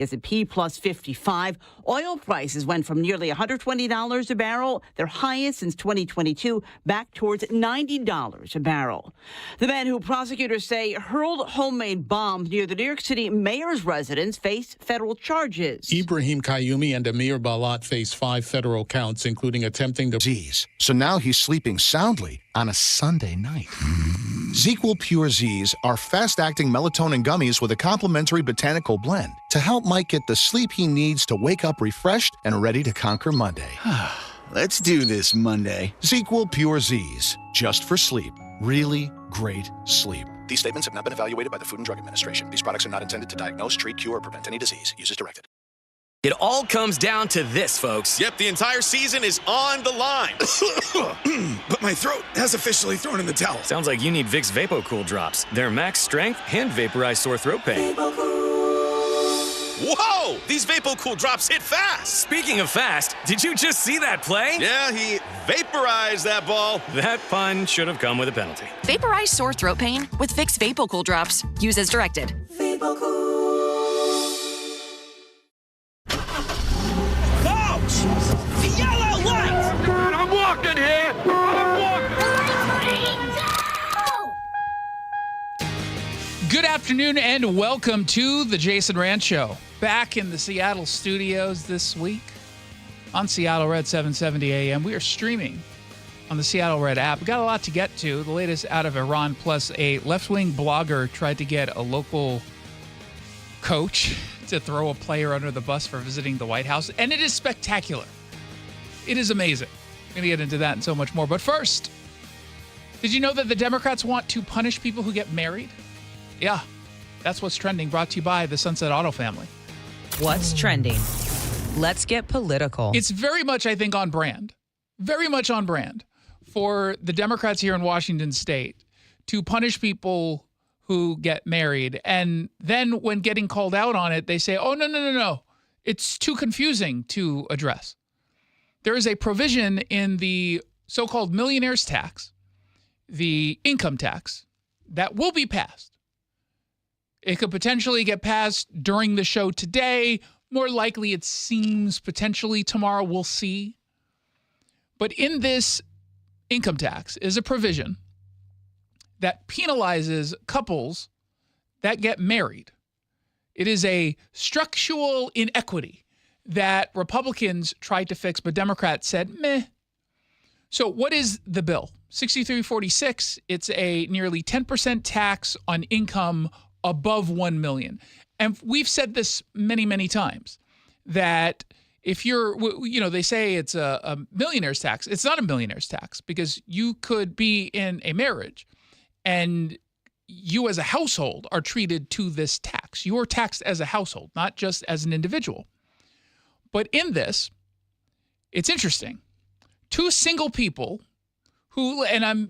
S&P plus 55. Oil prices went from nearly $120 a barrel, their highest since 2022, back towards $90 a barrel. The man who prosecutors say hurled homemade bombs near the New York City mayor's residence face federal charges. Ibrahim Qayyumi and Amir Balat face 5 federal counts, including attempting to Z's. So now he's sleeping soundly on a Sunday night. ZzzQuil Pure Z's are fast-acting melatonin gummies with a complementary botanical blend to help Mike get the sleep he needs to wake up refreshed and ready to conquer Monday. Let's do this Monday. ZzzQuil Pure Z's, just for sleep. Really great sleep. These statements have not been evaluated by the Food and Drug Administration. These products are not intended to diagnose, treat, cure, or prevent any disease. Use as directed. It all comes down to this, folks. Yep, the entire season is on the line. But my throat has officially thrown in the towel. Sounds like you need Vicks VapoCool drops. They're max strength and vaporize sore throat pain. Whoa! These VapoCool drops hit fast. Speaking of fast, did you just see that play? Yeah, he vaporized that ball. That pun should have come with a penalty. Vaporize sore throat pain with Vicks VapoCool drops. Use as directed. Good afternoon and welcome to the Jason Rantz Show. Back in the Seattle studios this week on Seattle Red 770 AM. We are streaming on the Seattle Red app. We got a lot to get to. The latest out of Iran, plus a left-wing blogger tried to get a local coach to throw a player under the bus for visiting the White House. And it is spectacular. It is amazing. We're going to get into that and so much more. But first, did you know that the Democrats want to punish people who get married? Yeah, that's what's trending, brought to you by the Sunset Auto family. What's trending? Let's get political. It's very much, I think, on brand. Very much on brand for the Democrats here in Washington state to punish people who get married. And then when getting called out on it, they say, oh, no. It's too confusing to address. There is a provision in the so-called millionaire's tax, the income tax, that will be passed. It could potentially get passed during the show today. More likely, it seems potentially tomorrow. We'll see. But in this income tax is a provision that penalizes couples that get married. It is a structural inequity that Republicans tried to fix, but Democrats said, meh. So what is the bill? 6346, it's a nearly 10% tax on income above $1 million. And we've said this many, many times, that if you're, they say it's a millionaire's tax. It's not a millionaire's tax, because you could be in a marriage and you as a household are treated to this tax. You are taxed as a household, not just as an individual. But in this, it's interesting. 2 single people who, and I'm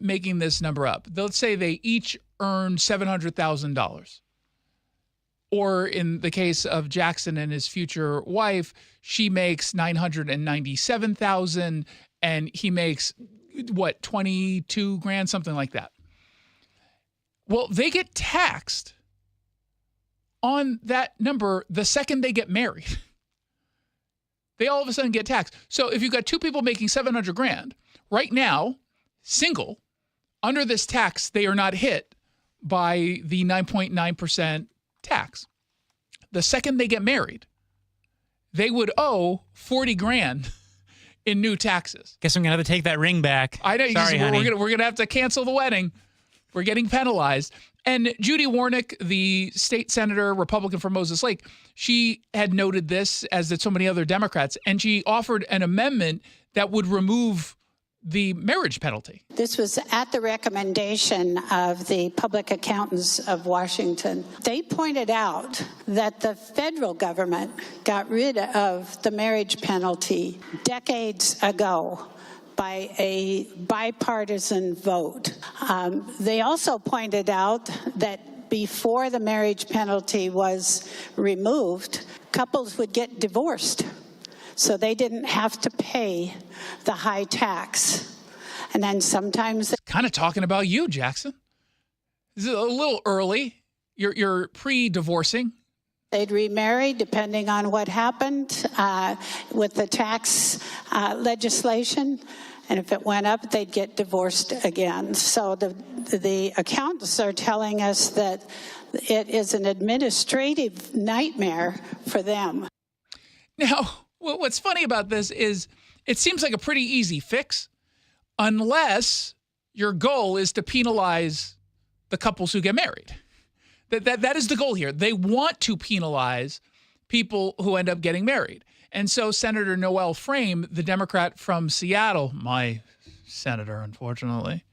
making this number up. Let's say they each earn $700,000. Or in the case of Jackson and his future wife, she makes $997,000 and he makes 22 grand, something like that. Well, they get taxed on that number the second they get married. They all of a sudden get taxed. So if you've got 2 people making 700 grand, right now, single, under this tax, they are not hit by the 9.9% tax. The second they get married, they would owe 40 grand in new taxes. Guess I'm going to have to take that ring back. I know. Sorry, honey. We're gonna have to cancel the wedding. We're getting penalized. And Judy Warnick, the state senator, Republican from Moses Lake, she had noted this, as did so many other Democrats, and she offered an amendment that would remove the marriage penalty. This was at the recommendation of the public accountants of Washington. They pointed out that the federal government got rid of the marriage penalty decades ago by a bipartisan vote. They also pointed out that before the marriage penalty was removed, couples would get divorced. So they didn't have to pay the high tax. And then sometimes... Kind of talking about you, Jackson. This is a little early. You're pre-divorcing. They'd remarry depending on what happened with the tax legislation. And if it went up, they'd get divorced again. So the accountants are telling us that it is an administrative nightmare for them. Now, what's funny about this is it seems like a pretty easy fix unless your goal is to penalize the couples who get married. That is the goal here. They want to penalize people who end up getting married. And so Senator Noel Frame, the Democrat from Seattle, my senator, unfortunately,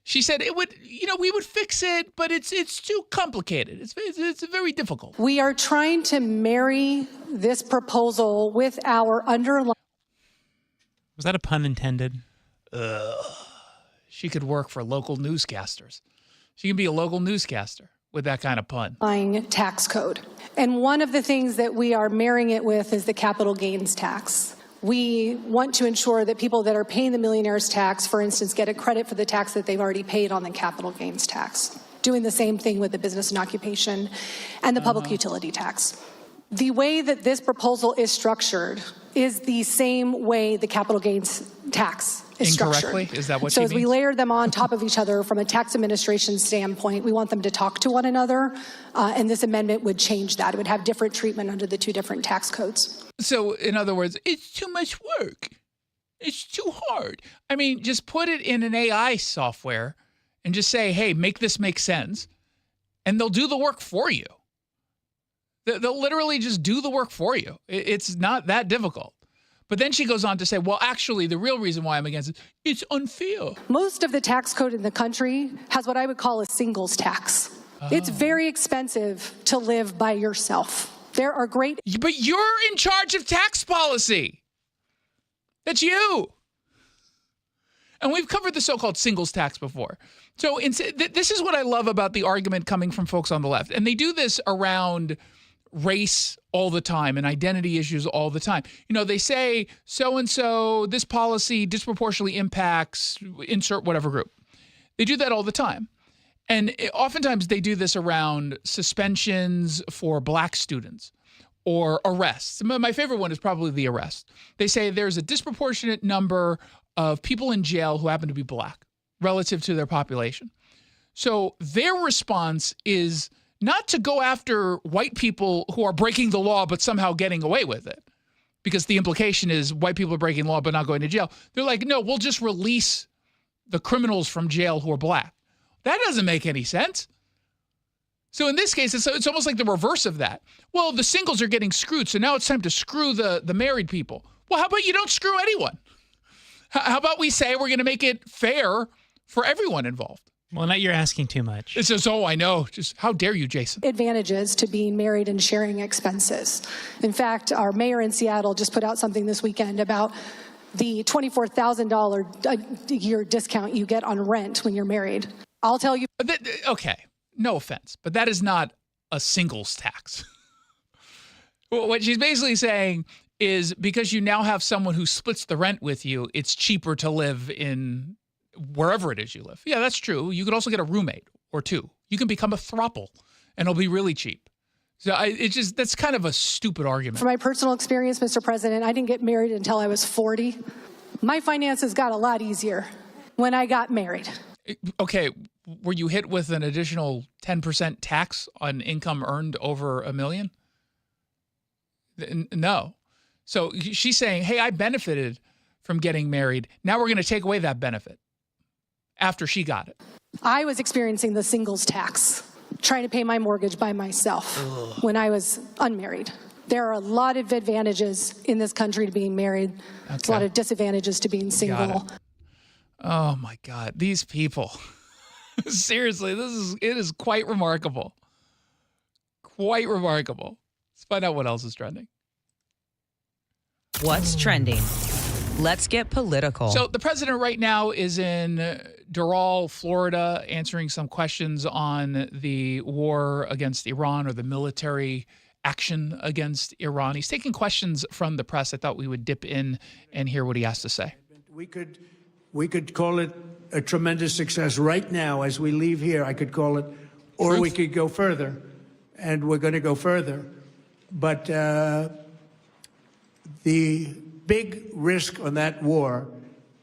she said it would, we would fix it, but it's too complicated. It's very difficult. We are trying to marry this proposal with our underlying. Was that a pun intended? She could work for local newscasters. She can be a local newscaster with that kind of pun. Tax code. And one of the things that we are marrying it with is the capital gains tax. We want to ensure that people that are paying the millionaire's tax, for instance, get a credit for the tax that they've already paid on the capital gains tax. Doing the same thing with the business and occupation and the public utility tax. The way that this proposal is structured is the same way the capital gains tax is Incorrectly? structured. Is that what so she as we means? layer them on top of each other from a tax administration standpoint, we want them to talk to one another, and this amendment would change that. It would have different treatment under the two different tax codes. So, in other words, it's too much work. It's too hard. I mean, just put it in an AI software and just say, hey, make this make sense, and they'll do the work for you. They'll literally just do the work for you. It's not that difficult. But then she goes on to say, well, actually, the real reason why I'm against it, it's unfair. Most of the tax code in the country has what I would call a singles tax. It's very expensive to live by yourself. There are great... But you're in charge of tax policy. That's you. And we've covered the so-called singles tax before. So this is what I love about the argument coming from folks on the left. And they do this around race all the time and identity issues all the time. They say so-and-so, this policy disproportionately impacts, insert whatever group. They do that all the time. And oftentimes they do this around suspensions for black students or arrests. My favorite one is probably the arrest. They say there's a disproportionate number of people in jail who happen to be black relative to their population. So their response is not to go after white people who are breaking the law but somehow getting away with it, because the implication is white people are breaking law but not going to jail. They're like, no, we'll just release the criminals from jail who are black. That doesn't make any sense. So in this case, it's almost like the reverse of that. Well, the singles are getting screwed, so now it's time to screw the married people. Well, how about you don't screw anyone? How about we say we're going to make it fair for everyone involved? Well, now you're asking too much. It's just, I know. Just how dare you, Jason? Advantages to being married and sharing expenses. In fact, our mayor in Seattle just put out something this weekend about the $24,000 a year discount you get on rent when you're married. I'll tell you. Okay, no offense, but that is not a singles tax. What she's basically saying is because you now have someone who splits the rent with you, it's cheaper to live in wherever it is you live. Yeah, that's true. You could also get a roommate or two. You can become a throuple, and it'll be really cheap. So that's kind of a stupid argument. From my personal experience, Mr. President, I didn't get married until I was 40. My finances got a lot easier when I got married. Okay, were you hit with an additional 10% tax on income earned over $1 million? No. So she's saying, hey, I benefited from getting married. Now we're going to take away that benefit after she got it. I was experiencing the singles tax, trying to pay my mortgage by myself when I was unmarried. There are a lot of advantages in this country to being married. Okay. There's a lot of disadvantages to being single. Oh my God, these people. Seriously, it is quite remarkable. Quite remarkable. Let's find out what else is trending. What's trending? Let's get political. So the president right now is in Doral, Florida, answering some questions on the war against Iran or the military action against Iran. He's taking questions from the press. I thought we would dip in and hear what he has to say. We could call it a tremendous success right now as we leave here. I could call it, or we could go further, and we're going to go further. But the big risk on that war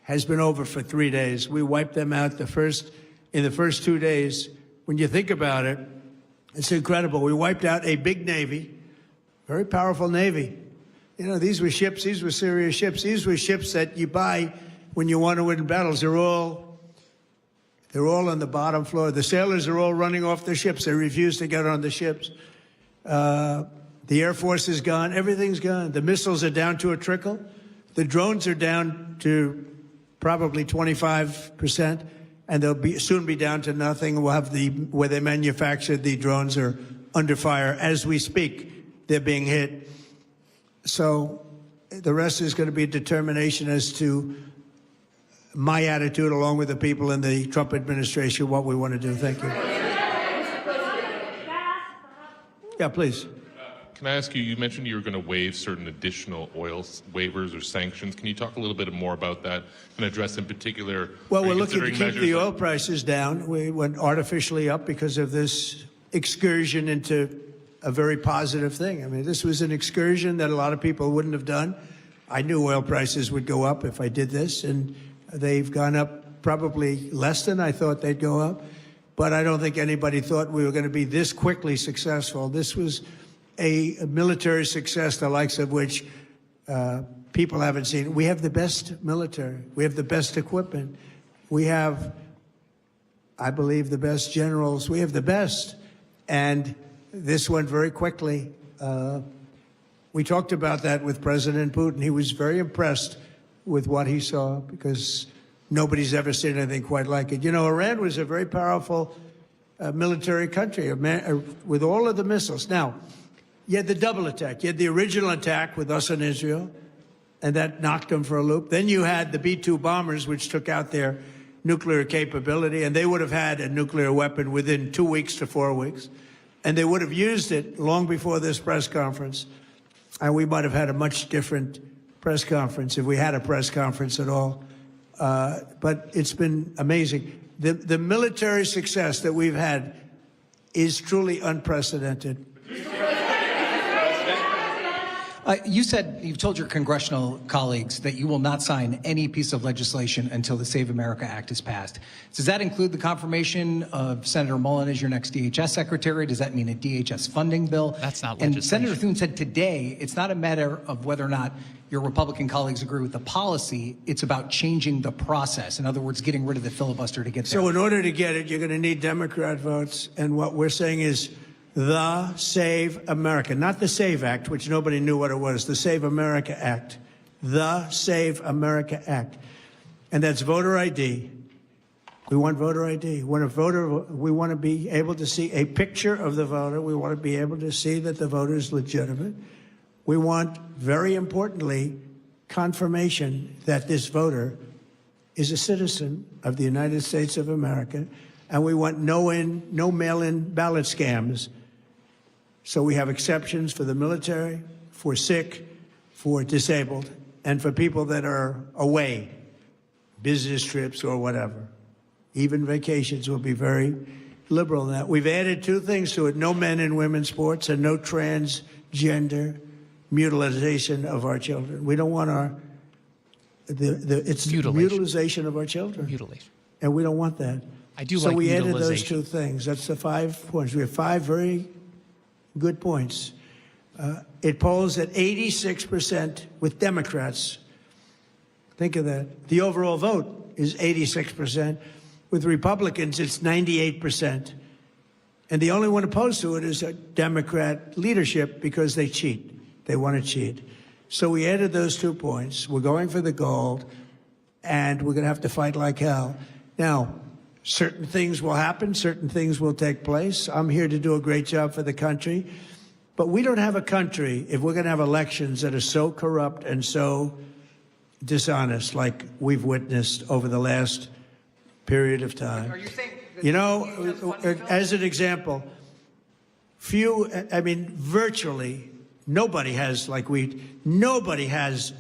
has been over for 3 days. We wiped them out in the first 2 days. When you think about it, it's incredible. We wiped out a big Navy, very powerful Navy. You know, these were ships, these were serious ships. These were ships that you buy when you want to win battles. They're all on the bottom floor. The sailors are all running off their ships. They refuse to get on the ships. The Air Force is gone. Everything's gone. The missiles are down to a trickle. The drones are down to probably 25%, and they'll soon be down to nothing. We'll have where they manufactured the drones are under fire as we speak. They're being hit. So the rest is going to be a determination as to my attitude, along with the people in the Trump administration, what we want to do. Thank you. Yeah, please. Can I ask you, you mentioned you were going to waive certain additional oil waivers or sanctions. Can you talk a little bit more about that and address in particular? Well, we're looking to keep the oil prices down. We went artificially up because of this excursion into a very positive thing. I mean, this was an excursion that a lot of people wouldn't have done. I knew oil prices would go up if I did this, and they've gone up probably less than I thought they'd go up. But I don't think anybody thought we were going to be this quickly successful. This was a military success, the likes of which people haven't seen. We have the best military. We have the best equipment. We have, I believe, the best generals. We have the best. And this went very quickly. We talked about that with President Putin. He was very impressed with what he saw because nobody's ever seen anything quite like it. You know, Iran was a very powerful military country with all of the missiles. Now, you had the double attack. You had the original attack with us and Israel, and that knocked them for a loop. Then you had the B-2 bombers, which took out their nuclear capability, and they would have had a nuclear weapon within 2 weeks to 4 weeks. And they would have used it long before this press conference. And we might have had a much different press conference if we had a press conference at all. But it's been amazing. The military success that we've had is truly unprecedented. You said you've told your congressional colleagues that you will not sign any piece of legislation until the Save America Act is passed. Does that include the confirmation of Senator Mullen as your next DHS secretary? Does that mean a DHS funding bill? That's not legislation. legislation. And Senator Thune said today it's not a matter of whether or not your Republican colleagues agree with the policy. It's about changing the process. In other words, getting rid of the filibuster to get there. So in order to get it, you're going to need Democrat votes. And what we're saying is the Save America, not the SAVE Act, which nobody knew what it was, the Save America Act, the Save America Act. And that's voter ID. We want voter ID. We want to be able to see a picture of the voter. We want to be able to see that the voter is legitimate. We want, very importantly, confirmation that this voter is a citizen of the United States of America. And we want no mail-in ballot scams. So we have exceptions for the military, for sick, for disabled, and for people that are away, business trips or whatever. Even vacations will be very liberal in that. We've added two things to it: no men in women's sports and no transgender mutilization of our children. We don't want it's mutilization of our children. Mutilation. And we don't want that. I do so like we mutilization. added those two things. That's the 5 points. We have 5 very good points. It polls at 86% with Democrats. Think of that. The overall vote is 86%. With Republicans, it's 98%. And the only one opposed to it is a Democrat leadership because they cheat. They want to cheat. So we added those 2 points. We're going for the gold, and we're going to have to fight like hell. Now, certain things will happen. Certain things will take place. I'm here to do a great job for the country. But we don't have a country if we're going to have elections that are so corrupt and so dishonest like we've witnessed over the last period of time. Are you saying you know, as an example, virtually nobody has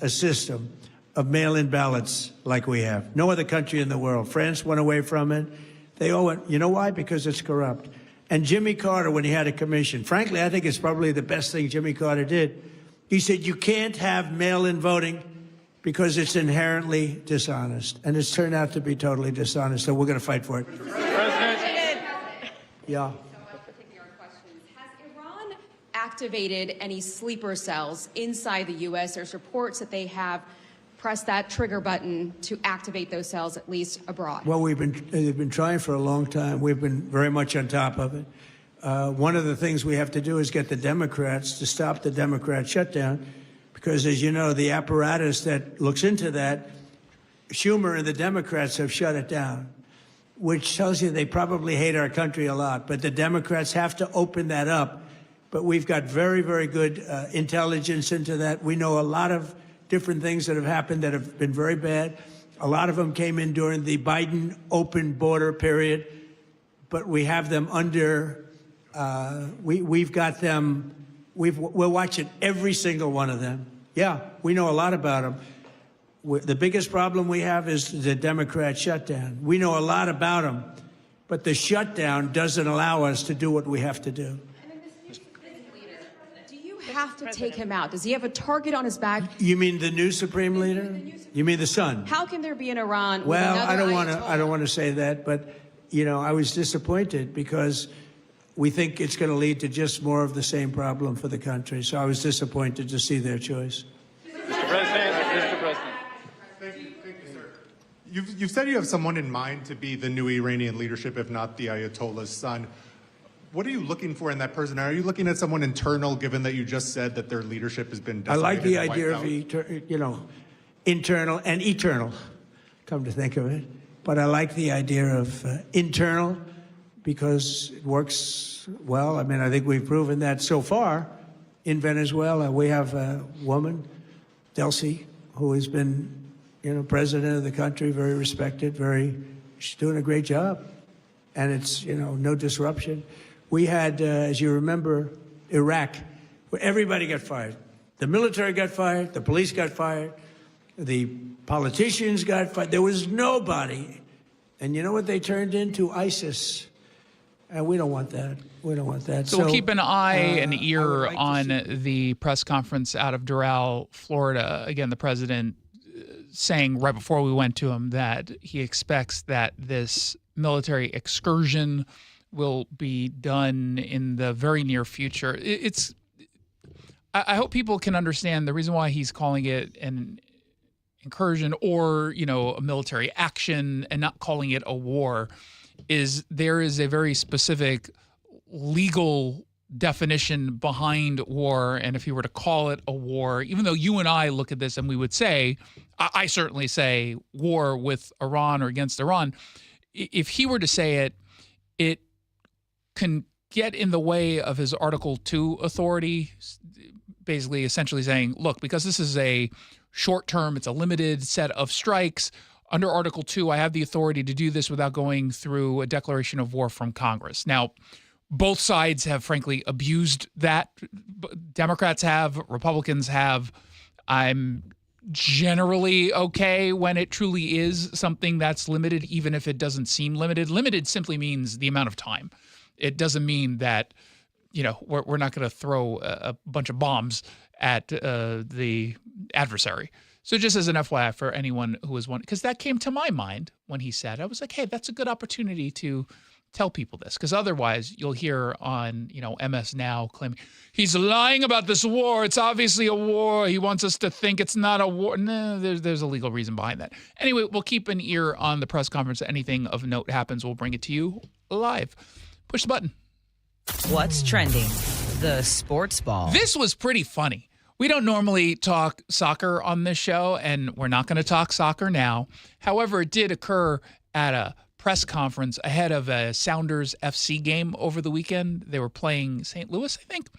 a system of mail-in ballots like we have. No other country in the world. France went away from it. They all went. You know why? Because it's corrupt. And Jimmy Carter, when he had a commission, frankly, I think it's probably the best thing Jimmy Carter did. He said, you can't have mail-in voting because it's inherently dishonest. And it's turned out to be totally dishonest, so we're going to fight for it. President. Yeah. Activated any sleeper cells inside the U.S. There's reports that they have pressed that trigger button to activate those cells, at least abroad. Well, they've been trying for a long time. We've been very much on top of it. One of the things we have to do is get the Democrats to stop the Democrat shutdown, because, as you know, the apparatus that looks into that, Schumer and the Democrats have shut it down, which tells you they probably hate our country a lot. But the Democrats have to open that up. But we've got very, very good intelligence into that. We know a lot of different things that have happened that have been very bad. A lot of them came in during the Biden open border period, but we have them under, we've got them, we're watching every single one of them. Yeah, we know a lot about them. The biggest problem we have is the Democrat shutdown. We know a lot about them, but the shutdown doesn't allow us to do what we have to do. Have to take him out. Does he have a target on his back? You mean the new supreme leader? You mean the son? How can there be an Iran? Well, I don't want to say that, but you know, I was disappointed because we think it's going to lead to just more of the same problem for the country. So I was disappointed to see their choice. Mr. President. Thank you, sir. You've said you have someone in mind to be the new Iranian leadership, if not the Ayatollah's son. What are you looking for in that person? Are you looking at someone internal, given that you just said that their leadership has been decimated? I like the and idea of, internal and eternal, come to think of it. But I like the idea of internal because it works well. I mean, I think we've proven that so far in Venezuela. We have a woman, Delcy, who has been, president of the country, very respected, she's doing a great job. And it's, no disruption. We had, as you remember, Iraq, where everybody got fired. The military got fired, the police got fired, the politicians got fired. There was nobody. And you know what they turned into? ISIS. And we don't want that. We don't want that. So we'll keep an eye and ear on the press conference out of Doral, Florida. Again, the president saying right before we went to him that he expects that this military excursion will be done in the very near future. I hope people can understand the reason why he's calling it an incursion or, a military action and not calling it a war is there is a very specific legal definition behind war. And if he were to call it a war, even though you and I look at this and we would say, I certainly say war with Iran or against Iran, if he were to say it, it can get in the way of his Article 2 authority, basically essentially saying, look, because this is a short term, it's a limited set of strikes, under Article 2, I have the authority to do this without going through a declaration of war from Congress. Now, both sides have frankly abused that. Democrats have, Republicans have. I'm generally okay when it truly is something that's limited, even if it doesn't seem limited. Limited simply means the amount of time. It doesn't mean that, we're not going to throw a bunch of bombs at the adversary. So just as an FYI for anyone who was wondering, because that came to my mind when he said, I was like, hey, that's a good opportunity to tell people this, because otherwise you'll hear on, MS Now claiming he's lying about this war. It's obviously a war. He wants us to think it's not a war. No, there's a legal reason behind that. Anyway, we'll keep an ear on the press conference. Anything of note happens, we'll bring it to you live. Push the button. What's trending? The sports ball. This was pretty funny. We don't normally talk soccer on this show, and we're not going to talk soccer now. However, it did occur at a press conference ahead of a Sounders FC game over the weekend. They were playing St. Louis, I think,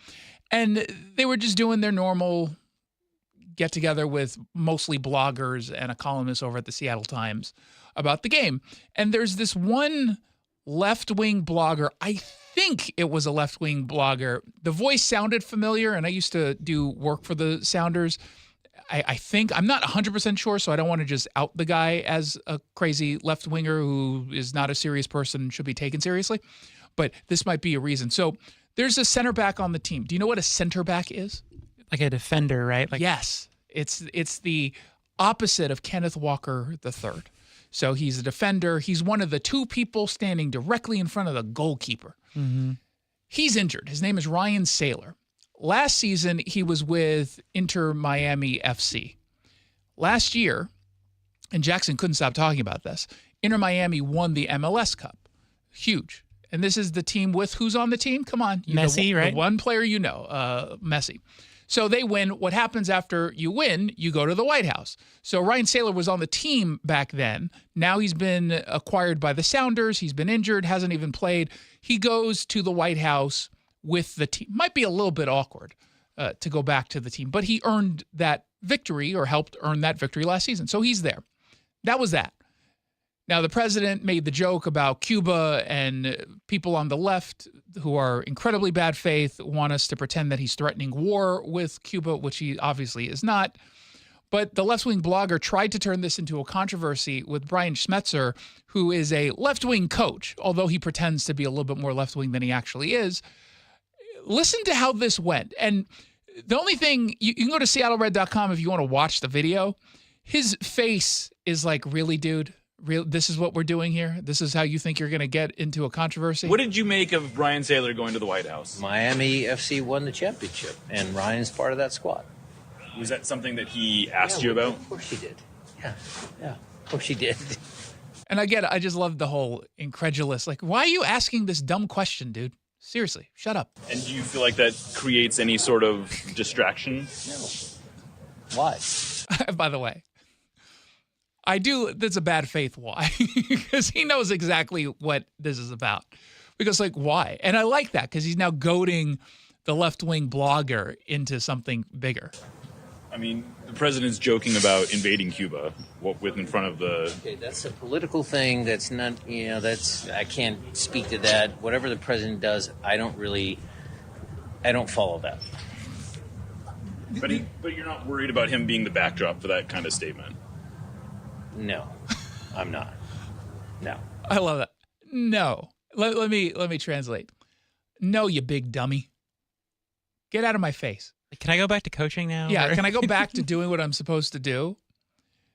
and they were just doing their normal get-together with mostly bloggers and a columnist over at the Seattle Times about the game. And there's this one left-wing blogger, I think it was a left-wing blogger. The voice sounded familiar, and I used to do work for the Sounders. I think, I'm not 100% sure, so I don't want to just out the guy as a crazy left-winger who is not a serious person and should be taken seriously. but this might be a reason. So there's a center back on the team. Do you know what a center back is? Like a defender, right? Like Yes. It's the opposite of Kenneth Walker III. So he's a defender. He's one of the two people standing directly in front of the goalkeeper. Mm-hmm. He's injured. His name is Ryan Saylor. Last season, he was with Inter Miami FC. Last year, and Jackson couldn't stop talking about this, Inter Miami won the MLS Cup. Huge. And this is the team with who's on the team? Come on. Messi, right? The one player you know, Messi. So they win. What happens after you win, you go to the White House. So Ryan Saylor was on the team back then. Now he's been acquired by the Sounders. He's been injured, hasn't even played. He goes to the White House with the team. Might be a little bit awkward to go back to the team, but he earned that victory or helped earn that victory last season. So he's there. That was that. Now, the president made the joke about Cuba, and people on the left who are incredibly bad faith want us to pretend that he's threatening war with Cuba, which he obviously is not. But the left-wing blogger tried to turn this into a controversy with Brian Schmetzer, who is a left-wing coach, although he pretends to be a little bit more left-wing than he actually is. Listen to how this went. And the only thing, you can go to seattlered.com if you want to watch the video. His face is like, really, dude? This is what we're doing here? This is how you think you're going to get into a controversy? What did you make of Ryan Saylor going to the White House? Miami FC won the championship, and Ryan's part of that squad. Was that something that he asked you about? Of course he did. Yeah, of course he did. And again, I just love the whole incredulous, like, why are you asking this dumb question, dude? Seriously, shut up. And do you feel like that creates any sort of distraction? No. Why? By the way, I do. That's a bad faith why, because he knows exactly what this is about. Because, like, why? And I like that because he's now goading the left-wing blogger into something bigger. I mean, the president's joking about invading Cuba with in front of the... Okay, that's a political thing. That's not, I can't speak to that. Whatever the president does, I don't follow that. But you're not worried about him being the backdrop for that kind of statement? No, I'm not. No. I love that. No. Let me translate. No, you big dummy. Get out of my face. Can I go back to coaching now? Yeah, or? Can I go back to doing what I'm supposed to do?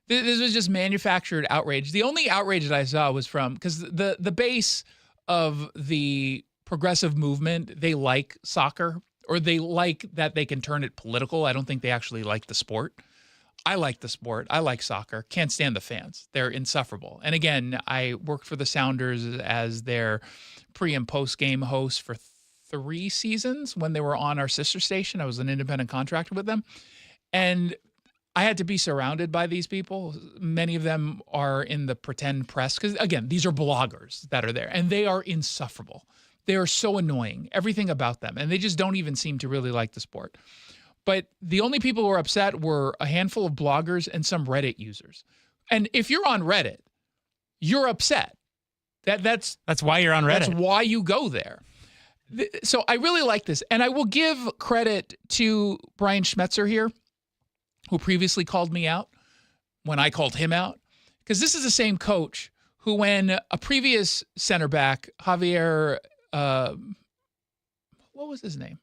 This was just manufactured outrage. The only outrage that I saw was from, because the base of the progressive movement, they like soccer, or they like that they can turn it political. I don't think they actually like the sport. I like the sport. I like soccer. Can't stand the fans. They're insufferable. And again, I worked for the Sounders as their pre- and post-game host for 3 seasons when they were on our sister station. I was an independent contractor with them. And I had to be surrounded by these people. Many of them are in the pretend press because, again, these are bloggers that are there, and they are insufferable. They are so annoying, everything about them, and they just don't even seem to really like the sport. But the only people who were upset were a handful of bloggers and some Reddit users. And if you're on Reddit, you're upset. That's why you're on Reddit. That's why you go there. So I really like this. And I will give credit to Brian Schmetzer here, who previously called me out when I called him out. Because this is the same coach who, when a previous center back, Javier, what was his name?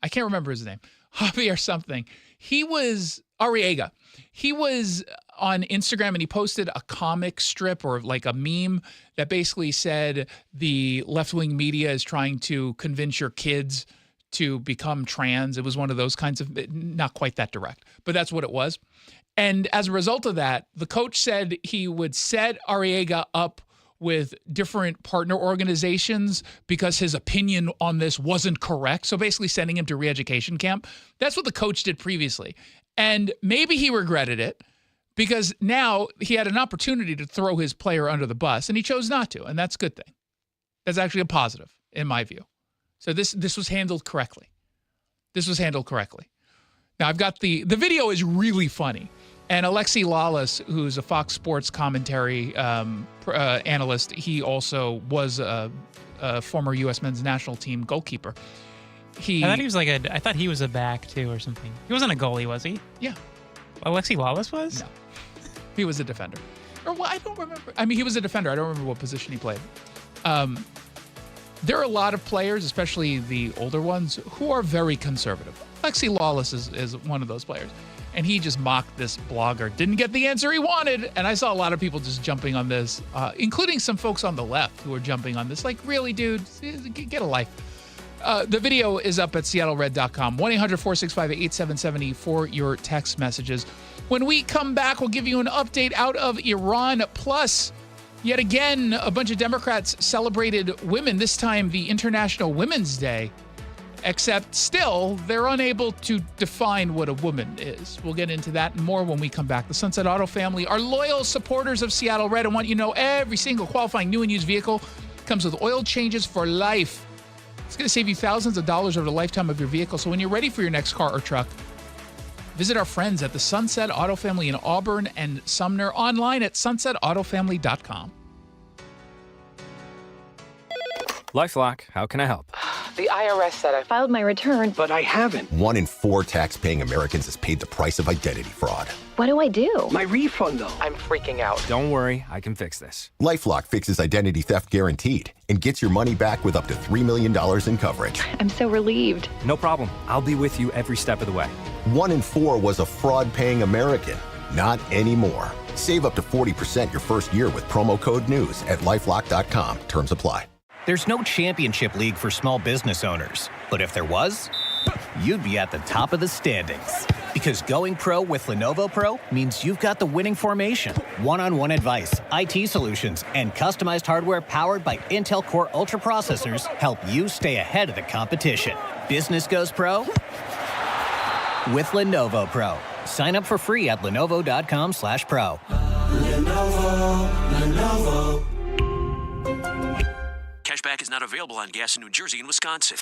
I can't remember his name. Javier something. He was Arriaga. He was on Instagram and he posted a comic strip or like a meme that basically said the left-wing media is trying to convince your kids to become trans. It was one of those kinds of, not quite that direct, but that's what it was. And as a result of that, the coach said he would set Arriaga up with different partner organizations because his opinion on this wasn't correct. So basically sending him to re-education camp. That's what the coach did previously. And maybe he regretted it because now he had an opportunity to throw his player under the bus and he chose not to. And that's a good thing. That's actually a positive in my view. So this was handled correctly. This was handled correctly. Now I've got the video is really funny. And Alexi Lawless, who's a Fox Sports commentary analyst, he also was a former U.S. men's national team goalkeeper. I thought he was a back too or something. He wasn't a goalie, was he? Yeah. Alexi Lawless was? No. He was a defender. Or well, I don't remember. I mean, he was a defender. I don't remember what position he played. There are a lot of players, especially the older ones, who are very conservative. Lexi Lawless is one of those players. And he just mocked this blogger. Didn't get the answer he wanted. And I saw a lot of people just jumping on this, including some folks on the left who are jumping on this. Like, really, dude, get a life. The video is up at seattlered.com. 1-800-465-8770 for your text messages. When we come back, we'll give you an update out of Iran. Plus, yet again, a bunch of Democrats celebrated women, this time the International Women's Day. Except still, they're unable to define what a woman is. We'll get into that and more when we come back. The Sunset Auto family are loyal supporters of Seattle Red and want you to know every single qualifying new and used vehicle comes with oil changes for life. It's going to save you thousands of dollars over the lifetime of your vehicle. So when you're ready for your next car or truck, visit our friends at the Sunset Auto family in Auburn and Sumner, online at sunsetautofamily.com. LifeLock, how can I help? The IRS said I filed my return, but I haven't. 1 in 4 tax-paying Americans has paid the price of identity fraud. What do I do? My refund, though. I'm freaking out. Don't worry, I can fix this. LifeLock fixes identity theft guaranteed and gets your money back with up to $3 million in coverage. I'm so relieved. No problem. I'll be with you every step of the way. 1 in 4 was a fraud-paying American. Not anymore. Save up to 40% your first year with promo code NEWS at LifeLock.com. Terms apply. There's no championship league for small business owners. But if there was, you'd be at the top of the standings. Because going pro with Lenovo Pro means you've got the winning formation. One-on-one advice, IT solutions, and customized hardware powered by Intel Core Ultra processors help you stay ahead of the competition. Business goes pro with Lenovo Pro. Sign up for free at Lenovo.com/pro. Lenovo. Cashback is not available on gas in New Jersey and Wisconsin.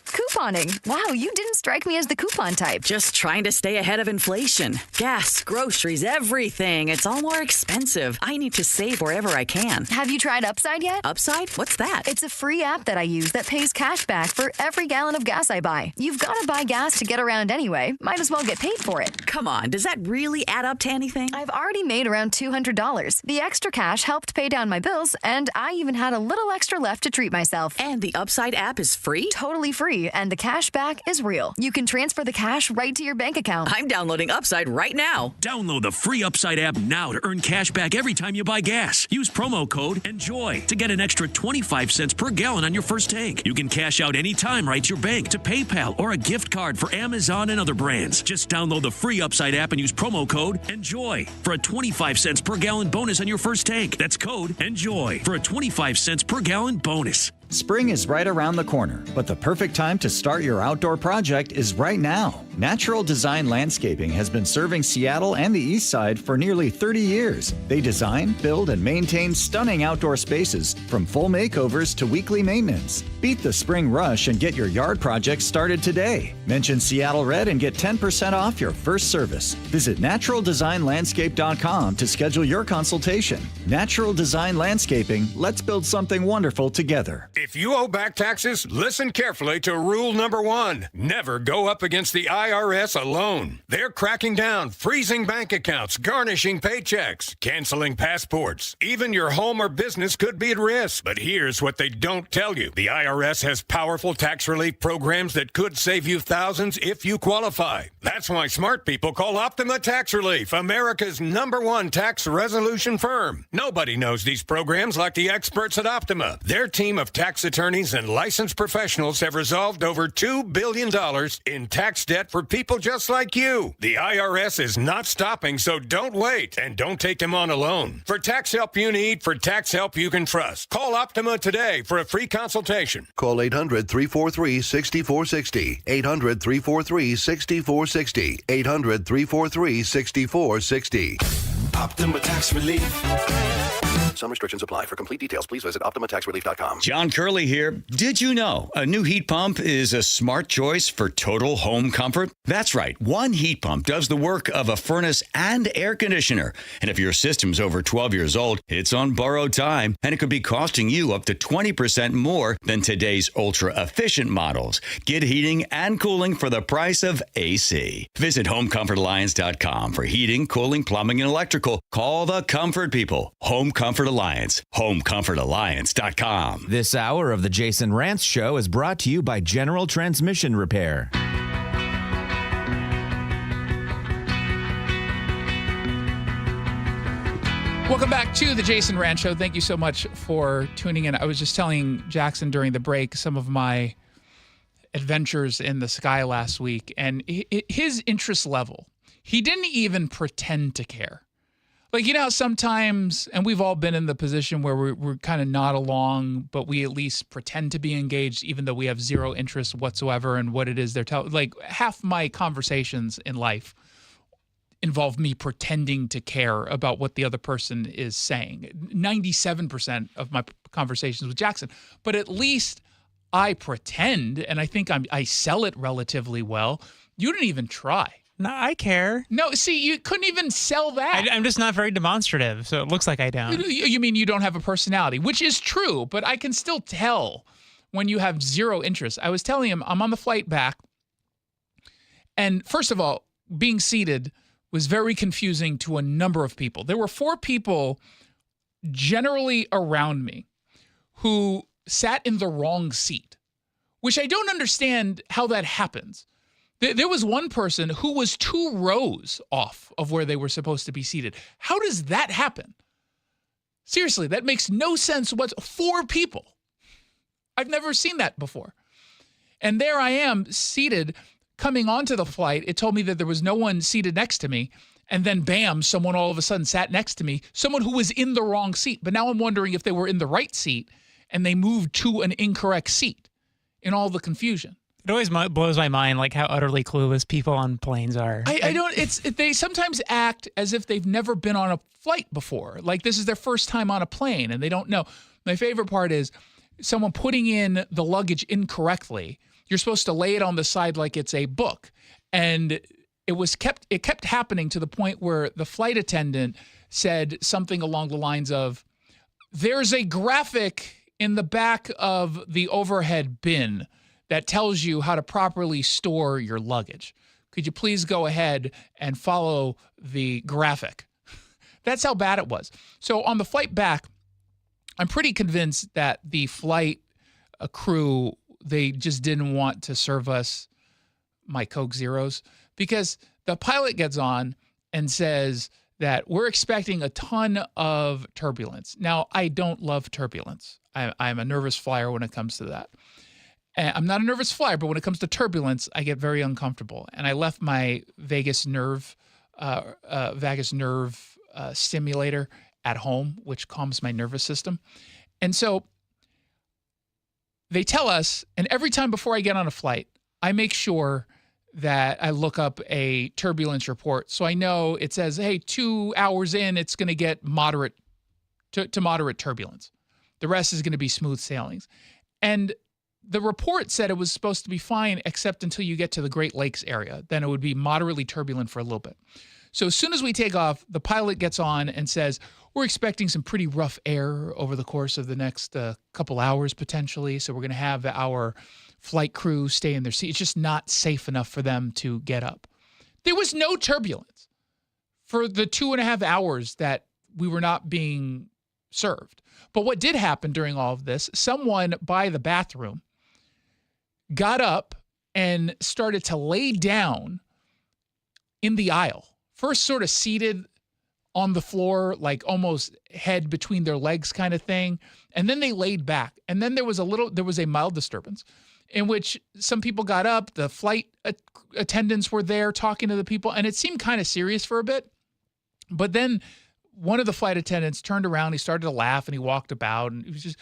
Couponing. Wow, you didn't strike me as the coupon type. Just trying to stay ahead of inflation. Gas, groceries, everything. It's all more expensive. I need to save wherever I can. Have you tried Upside yet? Upside? What's that? It's a free app that I use that pays cash back for every gallon of gas I buy. You've got to buy gas to get around anyway. Might as well get paid for it. Come on, does that really add up to anything? I've already made around $200. The extra cash helped pay down my bills, and I even had a little extra left to treat myself. And the Upside app is free? Totally free, and the cash back is real. You can transfer the cash right to your bank account. I'm downloading Upside right now. Download the free Upside app now to earn cash back every time you buy gas. Use promo code ENJOY to get an extra 25 cents per gallon on your first tank. You can cash out anytime right to your bank, to PayPal, or a gift card for Amazon and other brands. Just download the free Upside app and use promo code ENJOY for a 25 cents per gallon bonus on your first tank. That's code ENJOY for a 25 cents per gallon bonus. Spring is right around the corner, but the perfect time to start your outdoor project is right now. Natural Design Landscaping has been serving Seattle and the East Side for nearly 30 years. They design, build, and maintain stunning outdoor spaces, from full makeovers to weekly maintenance. Beat the spring rush and get your yard project started today. Mention Seattle Red and get 10% off your first service. Visit naturaldesignlandscape.com to schedule your consultation. Natural Design Landscaping, let's build something wonderful together. If you owe back taxes, listen carefully to rule number 1. Never go up against the IRS alone. They're cracking down, freezing bank accounts, garnishing paychecks, canceling passports. Even your home or business could be at risk. But here's what they don't tell you. The IRS has powerful tax relief programs that could save you thousands if you qualify. That's why smart people call Optima Tax Relief, America's #1 tax resolution firm. Nobody knows these programs like the experts at Optima. Their team of tax attorneys and licensed professionals have resolved over $2 billion in tax debt for people just like you. The IRS is not stopping, so don't wait, and don't take them on alone. For tax help you need, for tax help you can trust, call Optima today for a free consultation. Call 800-343-6460. 800-343-6460. 800-343-6460. Optima Tax Relief. Some restrictions apply. For complete details, please visit OptimaTaxRelief.com. John Curley here. Did you know a new heat pump is a smart choice for total home comfort? That's right. One heat pump does the work of a furnace and air conditioner. And if your system's over 12 years old, it's on borrowed time, and it could be costing you up to 20% more than today's ultra-efficient models. Get heating and cooling for the price of AC. Visit HomeComfortAlliance.com for heating, cooling, plumbing, and electrical. Call the comfort people. Home Comfort Comfort Alliance. HomeComfortAlliance.com. This hour of the Jason Rantz Show is brought to you by General Transmission Repair. Welcome back to the Jason Rantz Show. Thank you so much for tuning in. I was just telling Jackson during the break some of my adventures in the sky last week, and his interest level, he didn't even pretend to care. Like, you know how sometimes, and we've all been in the position where we're kind of nod along, but we at least pretend to be engaged, even though we have zero interest whatsoever in what it is they're telling. Like, half my conversations in life involve me pretending to care about what the other person is saying. 97% of my conversations with Jackson, but at least I pretend, and I think I sell it relatively well. You didn't even try. No, I care. No, see, you couldn't even sell that. I'm just not very demonstrative, so it looks like I don't. You mean you don't have a personality, which is true, but I can still tell when you have zero interest. I was telling him I'm on the flight back, and first of all, being seated was very confusing to a number of people. There were 4 people generally around me who sat in the wrong seat, which I don't understand how that happens. There was one person who was 2 rows off of where they were supposed to be seated. How does that happen? Seriously, that makes no sense. 4 people? I've never seen that before. And there I am seated. Coming onto the flight, it told me that there was no one seated next to me. And then, bam, someone all of a sudden sat next to me, someone who was in the wrong seat. But now I'm wondering if they were in the right seat and they moved to an incorrect seat in all the confusion. It always blows my mind, like, how utterly clueless people on planes are. I don't, they sometimes act as if they've never been on a flight before. Like this is their first time on a plane and they don't know. My favorite part is someone putting in the luggage incorrectly. You're supposed to lay it on the side like it's a book. And it kept happening to the point where the flight attendant said something along the lines of, there's a graphic in the back of the overhead bin that tells you how to properly store your luggage. Could you please go ahead and follow the graphic? That's how bad it was. So on the flight back, I'm pretty convinced that the flight crew, they just didn't want to serve us my Coke Zeros because the pilot gets on and says that we're expecting a ton of turbulence. Now, I don't love turbulence. I'm a nervous flyer when it comes to that. I'm not a nervous flyer, but when it comes to turbulence, I get very uncomfortable. And I left my vagus nerve stimulator at home, which calms my nervous system. And so they tell us, and every time before I get on a flight, I make sure that I look up a turbulence report. So I know it says, hey, 2 hours in, it's going to get moderate to moderate turbulence. The rest is going to be smooth sailings. And the report said it was supposed to be fine, except until you get to the Great Lakes area. Then it would be moderately turbulent for a little bit. So as soon as we take off, the pilot gets on and says, we're expecting some pretty rough air over the course of the next couple hours, potentially. So we're going to have our flight crew stay in their seat. It's just not safe enough for them to get up. There was no turbulence for the 2.5 hours that we were not being served. But what did happen during all of this, someone by the bathroom got up and started to lay down in the aisle. First sort of seated on the floor, like almost head between their legs kind of thing. And then they laid back. And then there was a mild disturbance in which some people got up. The flight attendants were there talking to the people. And it seemed kind of serious for a bit. But then one of the flight attendants turned around. He started to laugh and he walked about. And it was just,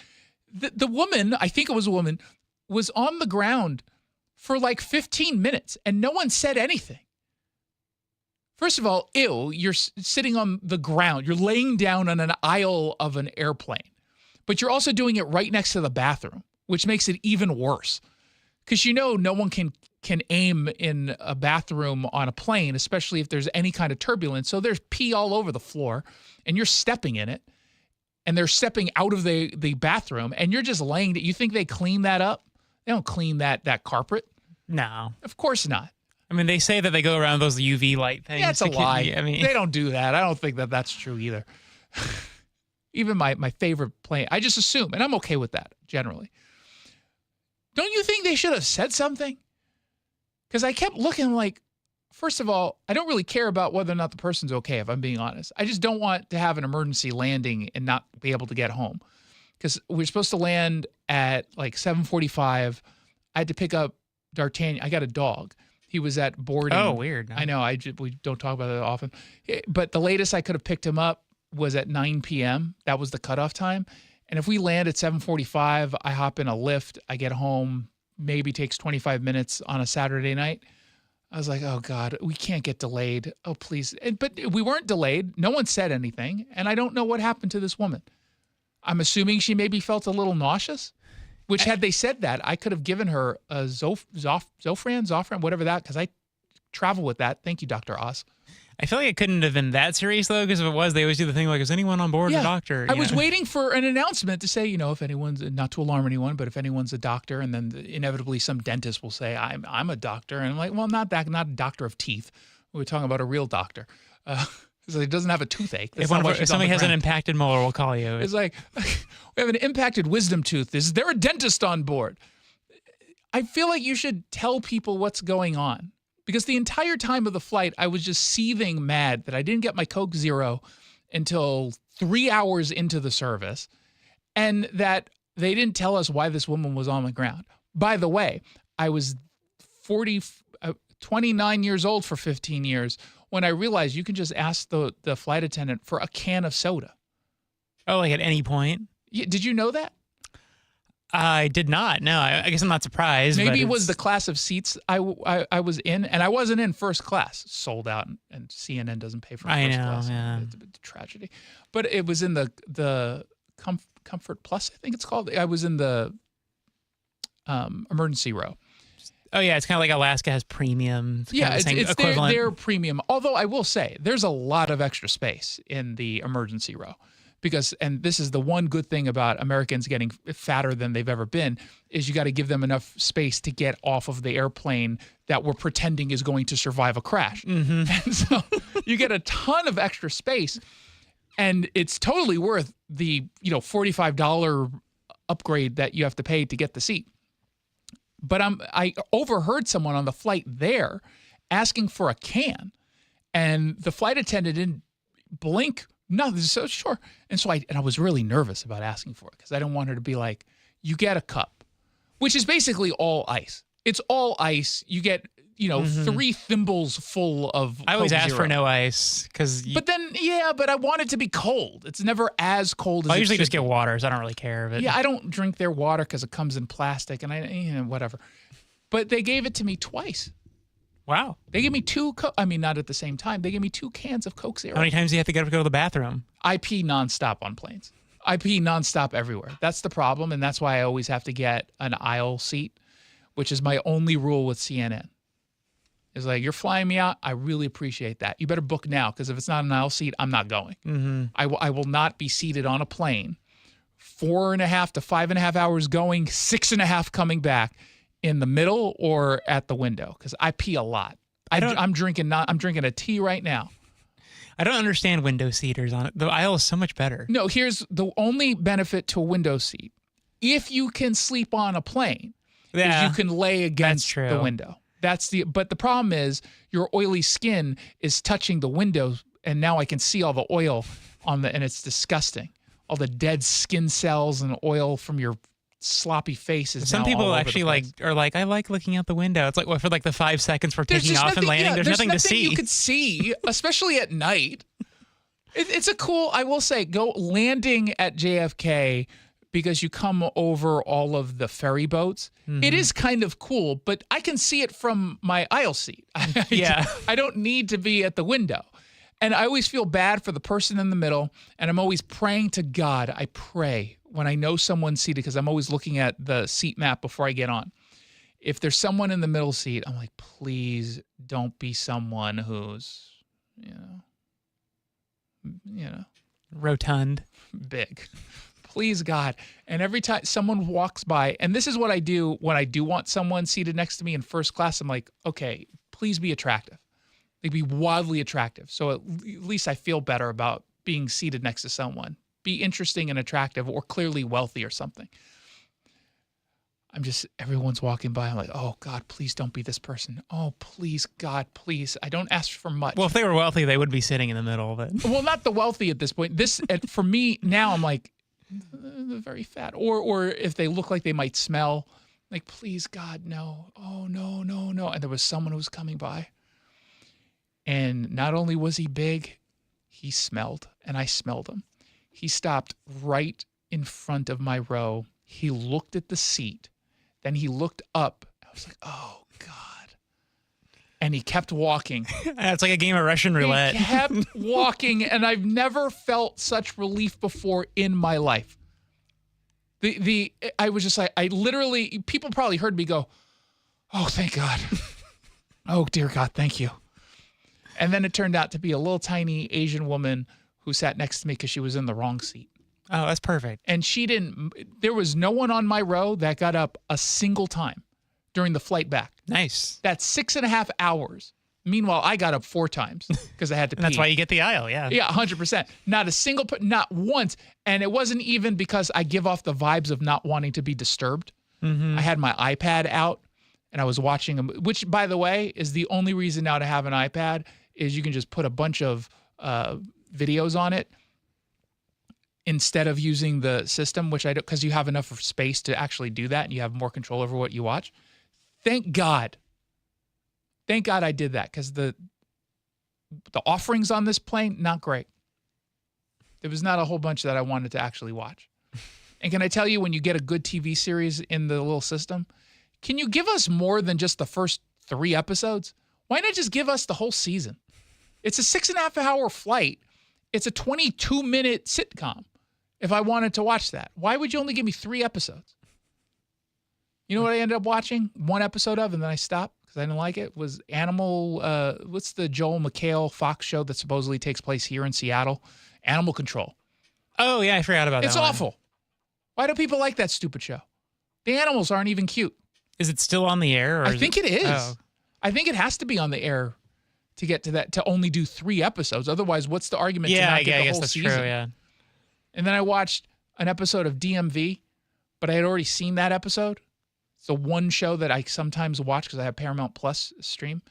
the woman, I think it was a woman, was on the ground for like 15 minutes and no one said anything. First of all, ew, you're sitting on the ground. You're laying down on an aisle of an airplane, but you're also doing it right next to the bathroom, which makes it even worse. Because no one can aim in a bathroom on a plane, especially if there's any kind of turbulence. So there's pee all over the floor and you're stepping in it and they're stepping out of the bathroom and you're just laying it. You think they clean that up? They don't clean that carpet. No. Of course not. I mean, they say that they go around those UV light things. Yeah, it's a lie. I mean, they don't do that. I don't think that that's true either. even my favorite plane. I just assume, and I'm okay with that generally. Don't you think they should have said something? Because I kept looking like, first of all, I don't really care about whether or not the person's okay, if I'm being honest. I just don't want to have an emergency landing and not be able to get home. Because we're supposed to land at like 7:45. I had to pick up D'Artagnan. I got a dog. He was at boarding. Oh, weird. I know. We don't talk about that often. But the latest I could have picked him up was at 9 p.m. That was the cutoff time. And if we land at 7:45, I hop in a Lyft. I get home, maybe takes 25 minutes on a Saturday night. I was like, oh, God, we can't get delayed. Oh, please. But we weren't delayed. No one said anything. And I don't know what happened to this woman. I'm assuming she maybe felt a little nauseous, which had they said that, I could have given her a Zofran, whatever that, because I travel with that. Thank you, Dr. Oz. I feel like it couldn't have been that serious, though, because if it was, they always do the thing like, is anyone on board a doctor? I was waiting for an announcement to say, if anyone's, not to alarm anyone, but if anyone's a doctor, and then inevitably some dentist will say, I'm a doctor. And I'm like, well, not a doctor of teeth. We're talking about a real doctor. So he doesn't have a toothache. If somebody has an impacted molar, we'll call you. It's like, we have an impacted wisdom tooth. Is there a dentist on board? I feel like you should tell people what's going on. Because the entire time of the flight, I was just seething mad that I didn't get my Coke Zero until 3 hours into the service, and that they didn't tell us why this woman was on the ground. By the way, I was 29 years old for 15 years when I realized you can just ask the flight attendant for a can of soda. Oh, like at any point? Yeah, did you know that? I did not. No, I guess I'm not surprised. Maybe it was the class of seats I was in, and I wasn't in first class. Sold out, and CNN doesn't pay for first class. Yeah. It's a tragedy. But it was in the Comfort Plus, I think it's called. I was in the emergency row. Oh, yeah, it's kind of like Alaska has premium. It's their premium. Although I will say, there's a lot of extra space in the emergency row. And this is the one good thing about Americans getting fatter than they've ever been, is you got to give them enough space to get off of the airplane that we're pretending is going to survive a crash. Mm-hmm. And so you get a ton of extra space, and it's totally worth the $45 upgrade that you have to pay to get the seat. But I overheard someone on the flight there asking for a can, and the flight attendant didn't blink. Nothing. So sure. And so I was really nervous about asking for it because I don't want her to be like, you get a cup, which is basically all ice. It's all ice. You get, 3 thimbles full of I always Coke ask Zero. for no ice because. But then, but I want it to be cold. It's never as cold as I it usually should just get be. water, so I don't really care. But Yeah, I don't drink their water because it comes in plastic and whatever. But they gave it to me twice. Wow. They gave me 2 not at the same time. They gave me 2 cans of Coke Zero. How many times do you have to get up to go to the bathroom? I pee nonstop on planes. I pee nonstop everywhere. That's the problem, and that's why I always have to get an aisle seat, which is my only rule with CNN. It's like, you're flying me out. I really appreciate that. You better book now, because if it's not an aisle seat, I'm not going. Mm-hmm. I will not be seated on a plane 4.5 to 5.5 hours going, 6.5 coming back, in the middle or at the window, because I pee a lot. I'm drinking a tea right now. I don't understand window seaters on it. The aisle is so much better. No, here's the only benefit to a window seat. If you can sleep on a plane, is you can lay against the window. But the problem is your oily skin is touching the window, and now I can see all the oil and it's disgusting. All the dead skin cells and oil from your sloppy face is Some now people all over actually the place. I like looking out the window. It's like for like the 5 seconds for taking off and landing. There's nothing to see. You could see, especially at night. It's a cool, I will say, go landing at JFK because you come over all of the ferry boats. Mm-hmm. It is kind of cool, but I can see it from my aisle seat. I don't need to be at the window. And I always feel bad for the person in the middle, and I'm always praying to God. I pray when I know someone's seated, because I'm always looking at the seat map before I get on. If there's someone in the middle seat, I'm like, please don't be someone who's, rotund, big. Please, God. And every time someone walks by, and this is what I do when I do want someone seated next to me in first class, I'm like, okay, please be attractive. Like, be wildly attractive. So at least I feel better about being seated next to someone be interesting and attractive or clearly wealthy or something. Everyone's walking by. I'm like, oh, God, please don't be this person. Oh, please, God, please. I don't ask for much. Well, if they were wealthy, they would be sitting in the middle of it. Well, not the wealthy at this point. For me, now I'm like, they're very fat. Or if they look like they might smell, like, please, God, no. Oh, no, no, no. And there was someone who was coming by. And not only was he big, he smelled, and I smelled him. He stopped right in front of my row. He looked at the seat. Then he looked up. I was like, oh, God. And he kept walking. It's like a game of Russian roulette. He kept walking, and I've never felt such relief before in my life. I was just like, people probably heard me go, oh, thank God. Oh, dear God, thank you. And then it turned out to be a little tiny Asian woman who sat next to me because she was in the wrong seat. Oh, that's perfect. And there was no one on my row that got up a single time during the flight back. Nice. That's 6.5 hours. Meanwhile, I got up 4 times because I had to pee. That's why you get the aisle, yeah. Yeah, 100%. Not once. And it wasn't even because I give off the vibes of not wanting to be disturbed. Mm-hmm. I had my iPad out and I was watching them, which, by the way, is the only reason now to have an iPad is you can just put a bunch of videos on it instead of using the system, which I don't, because you have enough of space to actually do that and you have more control over what you watch. Thank God I did that, because the offerings on this plane, not great. There was not a whole bunch that I wanted to actually watch. And can I tell you, when you get a good TV series in the little system, can you give us more than just the first 3 episodes? Why not just give us the whole season? It's a 6.5 hour flight. It's a 22-minute sitcom. If I wanted to watch that, why would you only give me 3 episodes? You know what I ended up watching 1 episode of, and then I stopped because I didn't like it? Was Animal, what's the Joel McHale Fox show that supposedly takes place here in Seattle? Animal Control. Oh, yeah, I forgot about that. It's awful. Why do people like that stupid show? The animals aren't even cute. Is it still on the air? Or I think it is. Oh. I think it has to be on the air to get to that, to only do 3 episodes. Otherwise, what's the argument to not get the whole season? True, yeah. And then I watched an episode of DMV, but I had already seen that episode. It's the one show that I sometimes watch because I have Paramount Plus stream.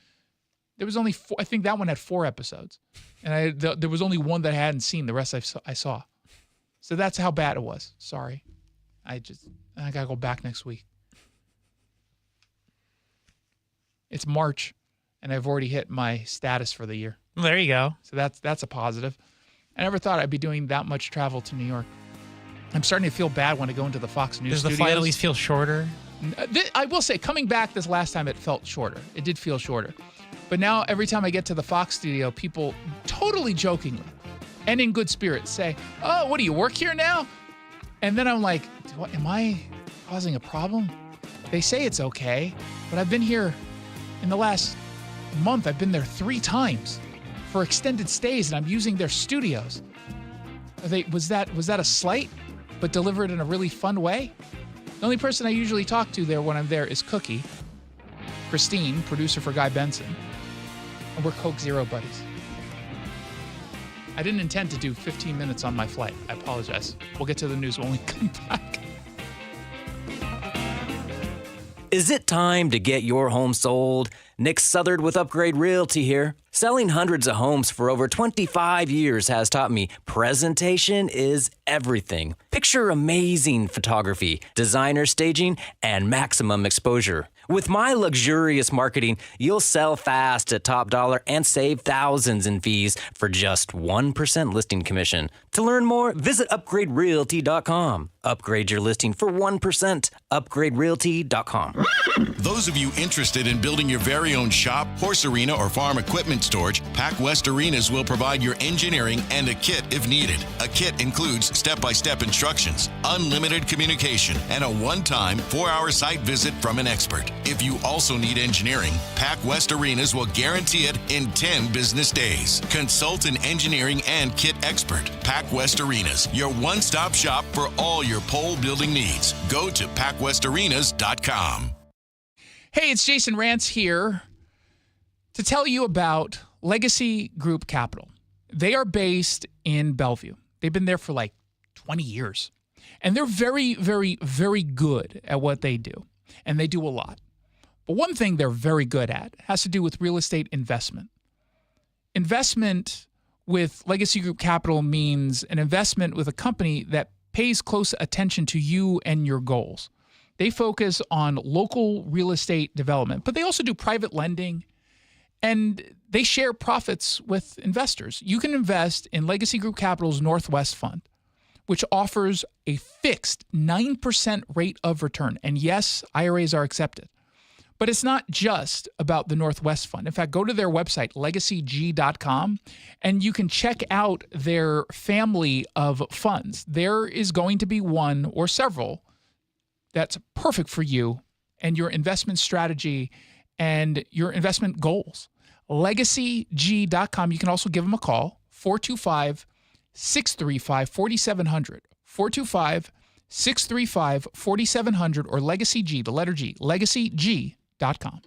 There was only 4, I think that one had 4 episodes. And there was only one that I hadn't seen. The rest I saw. So that's how bad it was. Sorry. I got to go back next week. It's March, and I've already hit my status for the year. Well, there you go. So that's a positive. I never thought I'd be doing that much travel to New York. I'm starting to feel bad when I go into the Fox News studios. Does the flight at least feel shorter? I will say, coming back this last time, it felt shorter. It did feel shorter. But now, every time I get to the Fox studio, people totally jokingly and in good spirits say, oh, what do you work here now? And then I'm like, am I causing a problem? They say it's okay, but I've been here in the last month. I've been there 3 times for extended stays, and I'm using their studios. Was that a slight, but delivered in a really fun way? The only person I usually talk to there when I'm there is Cookie, Christine, producer for Guy Benson, and we're Coke Zero buddies. I didn't intend to do 15 minutes on my flight. I apologize. We'll get to the news when we come back. Is it time to get your home sold? Nick Southard with Upgrade Realty here. Selling hundreds of homes for over 25 years has taught me presentation is everything. Picture amazing photography, designer staging, and maximum exposure. With my luxurious marketing, you'll sell fast at top dollar and save thousands in fees for just 1% listing commission. To learn more, visit upgraderealty.com. Upgrade your listing for 1%. Upgraderealty.com. Those of you interested in building your very own shop, horse arena, or farm equipment storage, Pac West Arenas will provide your engineering and a kit if needed. A kit includes step-by-step instructions, unlimited communication, and a one-time 4-hour site visit from an expert. If you also need engineering, Pac West Arenas will guarantee it in 10 business days. Consult an engineering and kit expert. Pac West Arenas, your one-stop shop for all your pole building needs. Go to pacwestarenas.com. Hey, it's Jason Rantz here to tell you about Legacy Group Capital. They are based in Bellevue. They've been there for like 20 years. And they're very, very, very good at what they do. And they do a lot. But one thing they're very good at has to do with real estate investment. Investment with Legacy Group Capital means an investment with a company that pays close attention to you and your goals. They focus on local real estate development, but they also do private lending, and they share profits with investors. You can invest in Legacy Group Capital's Northwest Fund, which offers a fixed 9% rate of return. And yes, IRAs are accepted. But it's not just about the Northwest Fund. In fact, go to their website, legacyg.com, and you can check out their family of funds. There is going to be one or several that's perfect for you and your investment strategy and your investment goals. Legacyg.com. You can also give them a call, 425-635-4700, 425-635-4700, or Legacy G, the letter G, legacyg.com.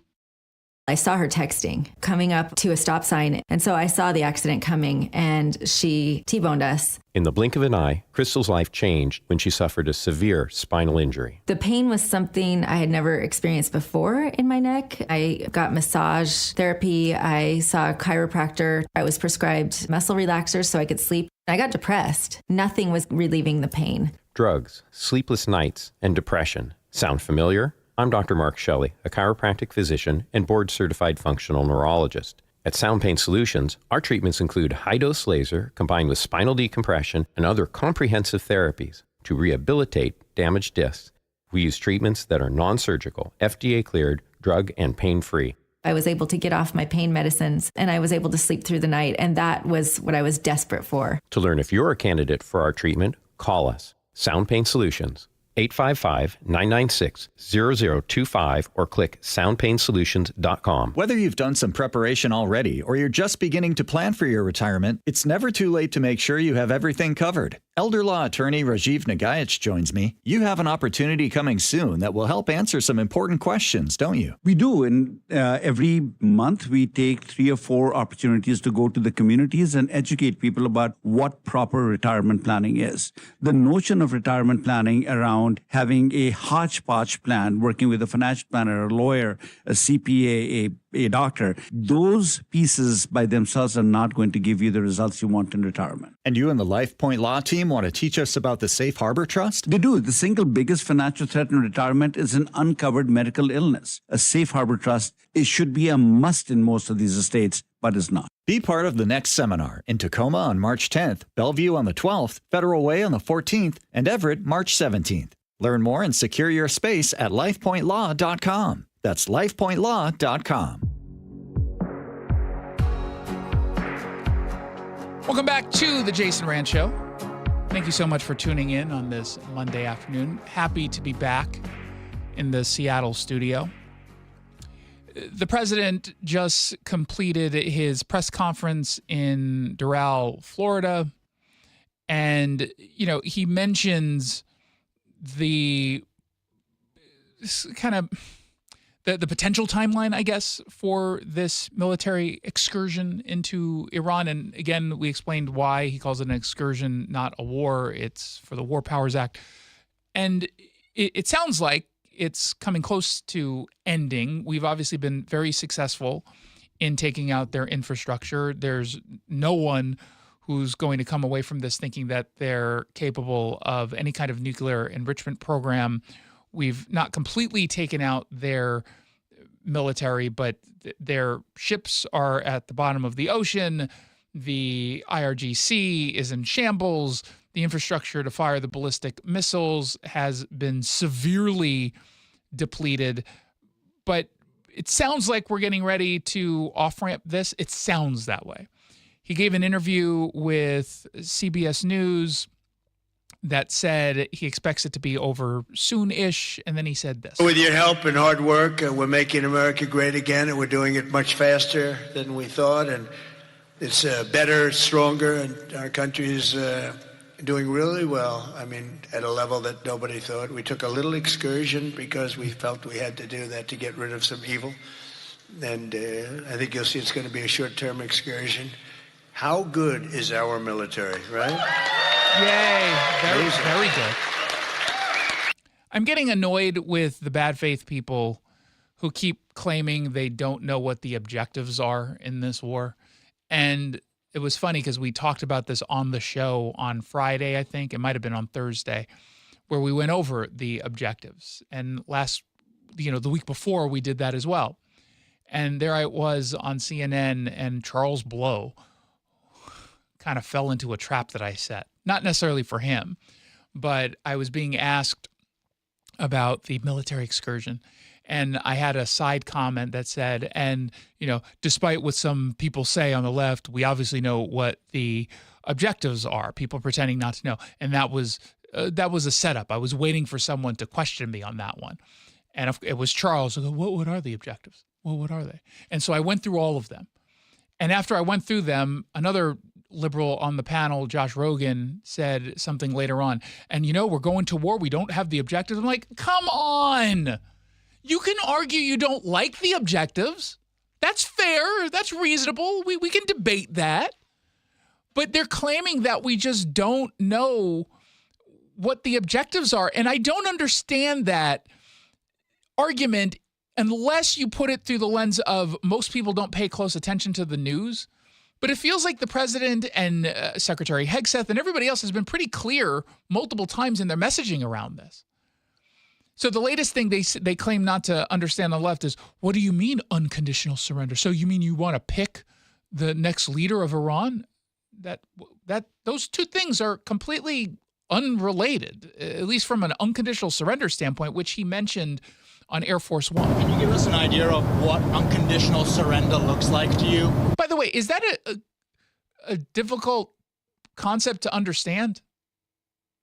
I saw her texting coming up to a stop sign, and so I saw the accident coming, and she T-boned us. In the blink of an eye, Crystal's life changed when she suffered a severe spinal injury. The pain was something I had never experienced before in my neck. I got massage therapy. I saw a chiropractor. I was prescribed muscle relaxers so I could sleep. I got depressed. Nothing was relieving the pain. Drugs, sleepless nights, and depression. Sound familiar? I'm Dr. Mark Shelley, a chiropractic physician and board-certified functional neurologist. At Sound Pain Solutions, our treatments include high-dose laser combined with spinal decompression and other comprehensive therapies to rehabilitate damaged discs. We use treatments that are non-surgical, FDA-cleared, drug and pain-free. I was able to get off my pain medicines, and I was able to sleep through the night, and that was what I was desperate for. To learn if you're a candidate for our treatment, call us. Sound Pain Solutions, 855-996-0025, or click soundpainsolutions.com. Whether you've done some preparation already or you're just beginning to plan for your retirement, it's never too late to make sure you have everything covered. Elder law attorney Rajiv Nagayach joins me. You have an opportunity coming soon that will help answer some important questions, don't you? We do. And every month we take 3 or 4 opportunities to go to the communities and educate people about what proper retirement planning is. The notion of retirement planning around having a hodgepodge plan, working with a financial planner, a lawyer, a CPA, a doctor, those pieces by themselves are not going to give you the results you want in retirement. And you and the LifePoint Law team want to teach us about the Safe Harbor Trust? They do. The single biggest financial threat in retirement is an uncovered medical illness. A Safe Harbor Trust, it should be a must in most of these estates, but it's not. Be part of the next seminar in Tacoma on March 10th, Bellevue on the 12th, Federal Way on the 14th, and Everett March 17th. Learn more and secure your space at lifepointlaw.com. That's lifepointlaw.com. Welcome back to the Jason Rantz Show. Thank you so much for tuning in on this Monday afternoon. Happy to be back in the Seattle studio. The president just completed his press conference in Doral, Florida. And, you know, he mentions the kind of the potential timeline, I guess, for this military excursion into Iran. And again, we explained why he calls it an excursion, not a war. It's for the War Powers Act. And it sounds like it's coming close to ending. We've obviously been very successful in taking out their infrastructure. There's no one who's going to come away from this thinking that they're capable of any kind of nuclear enrichment program. We've not completely taken out their military, but their ships are at the bottom of the ocean. The IRGC is in shambles. The infrastructure to fire the ballistic missiles has been severely depleted. But it sounds like we're getting ready to off-ramp this. It sounds that way. He gave an interview with CBS News that said he expects it to be over soon-ish, and then he said this. With your help and hard work, we're making America great again, and we're doing it much faster than we thought, and it's better, stronger, and our country is doing really well. I mean, at a level that nobody thought. We took a little excursion because we felt we had to do that to get rid of some evil, and I think you'll see it's going to be a short-term excursion. How good is our military, right? Yay. Very, very good. I'm getting annoyed with the bad faith people who keep claiming they don't know what the objectives are in this war. And it was funny because we talked about this on the show on Friday, I think. It might have been on Thursday, where we went over the objectives. And the week before, we did that as well. And there I was on CNN, and Charles Blow kind of fell into a trap that I set. Not necessarily for him, but I was being asked about the military excursion. And I had a side comment that said, and, despite what some people say on the left, we obviously know what the objectives are, people pretending not to know. And that was a setup. I was waiting for someone to question me on that one. And it was Charles. I go, what are the objectives? Well, what are they? And so I went through all of them. And after I went through them, another liberal on the panel, Josh Rogan, said something later on. And, we're going to war. We don't have the objectives. I'm like, come on. You can argue you don't like the objectives. That's fair. That's reasonable. We can debate that. But they're claiming that we just don't know what the objectives are. And I don't understand that argument unless you put it through the lens of most people don't pay close attention to the news. But it feels like the president and Secretary Hegseth and everybody else has been pretty clear multiple times in their messaging around this. So the latest thing they claim not to understand on the left is, what do you mean unconditional surrender? So you mean you want to pick the next leader of Iran? That those two things are completely unrelated, at least from an unconditional surrender standpoint, which he mentioned on Air Force One. Can you give us an idea of what unconditional surrender looks like to you? By the way, is that a difficult concept to understand?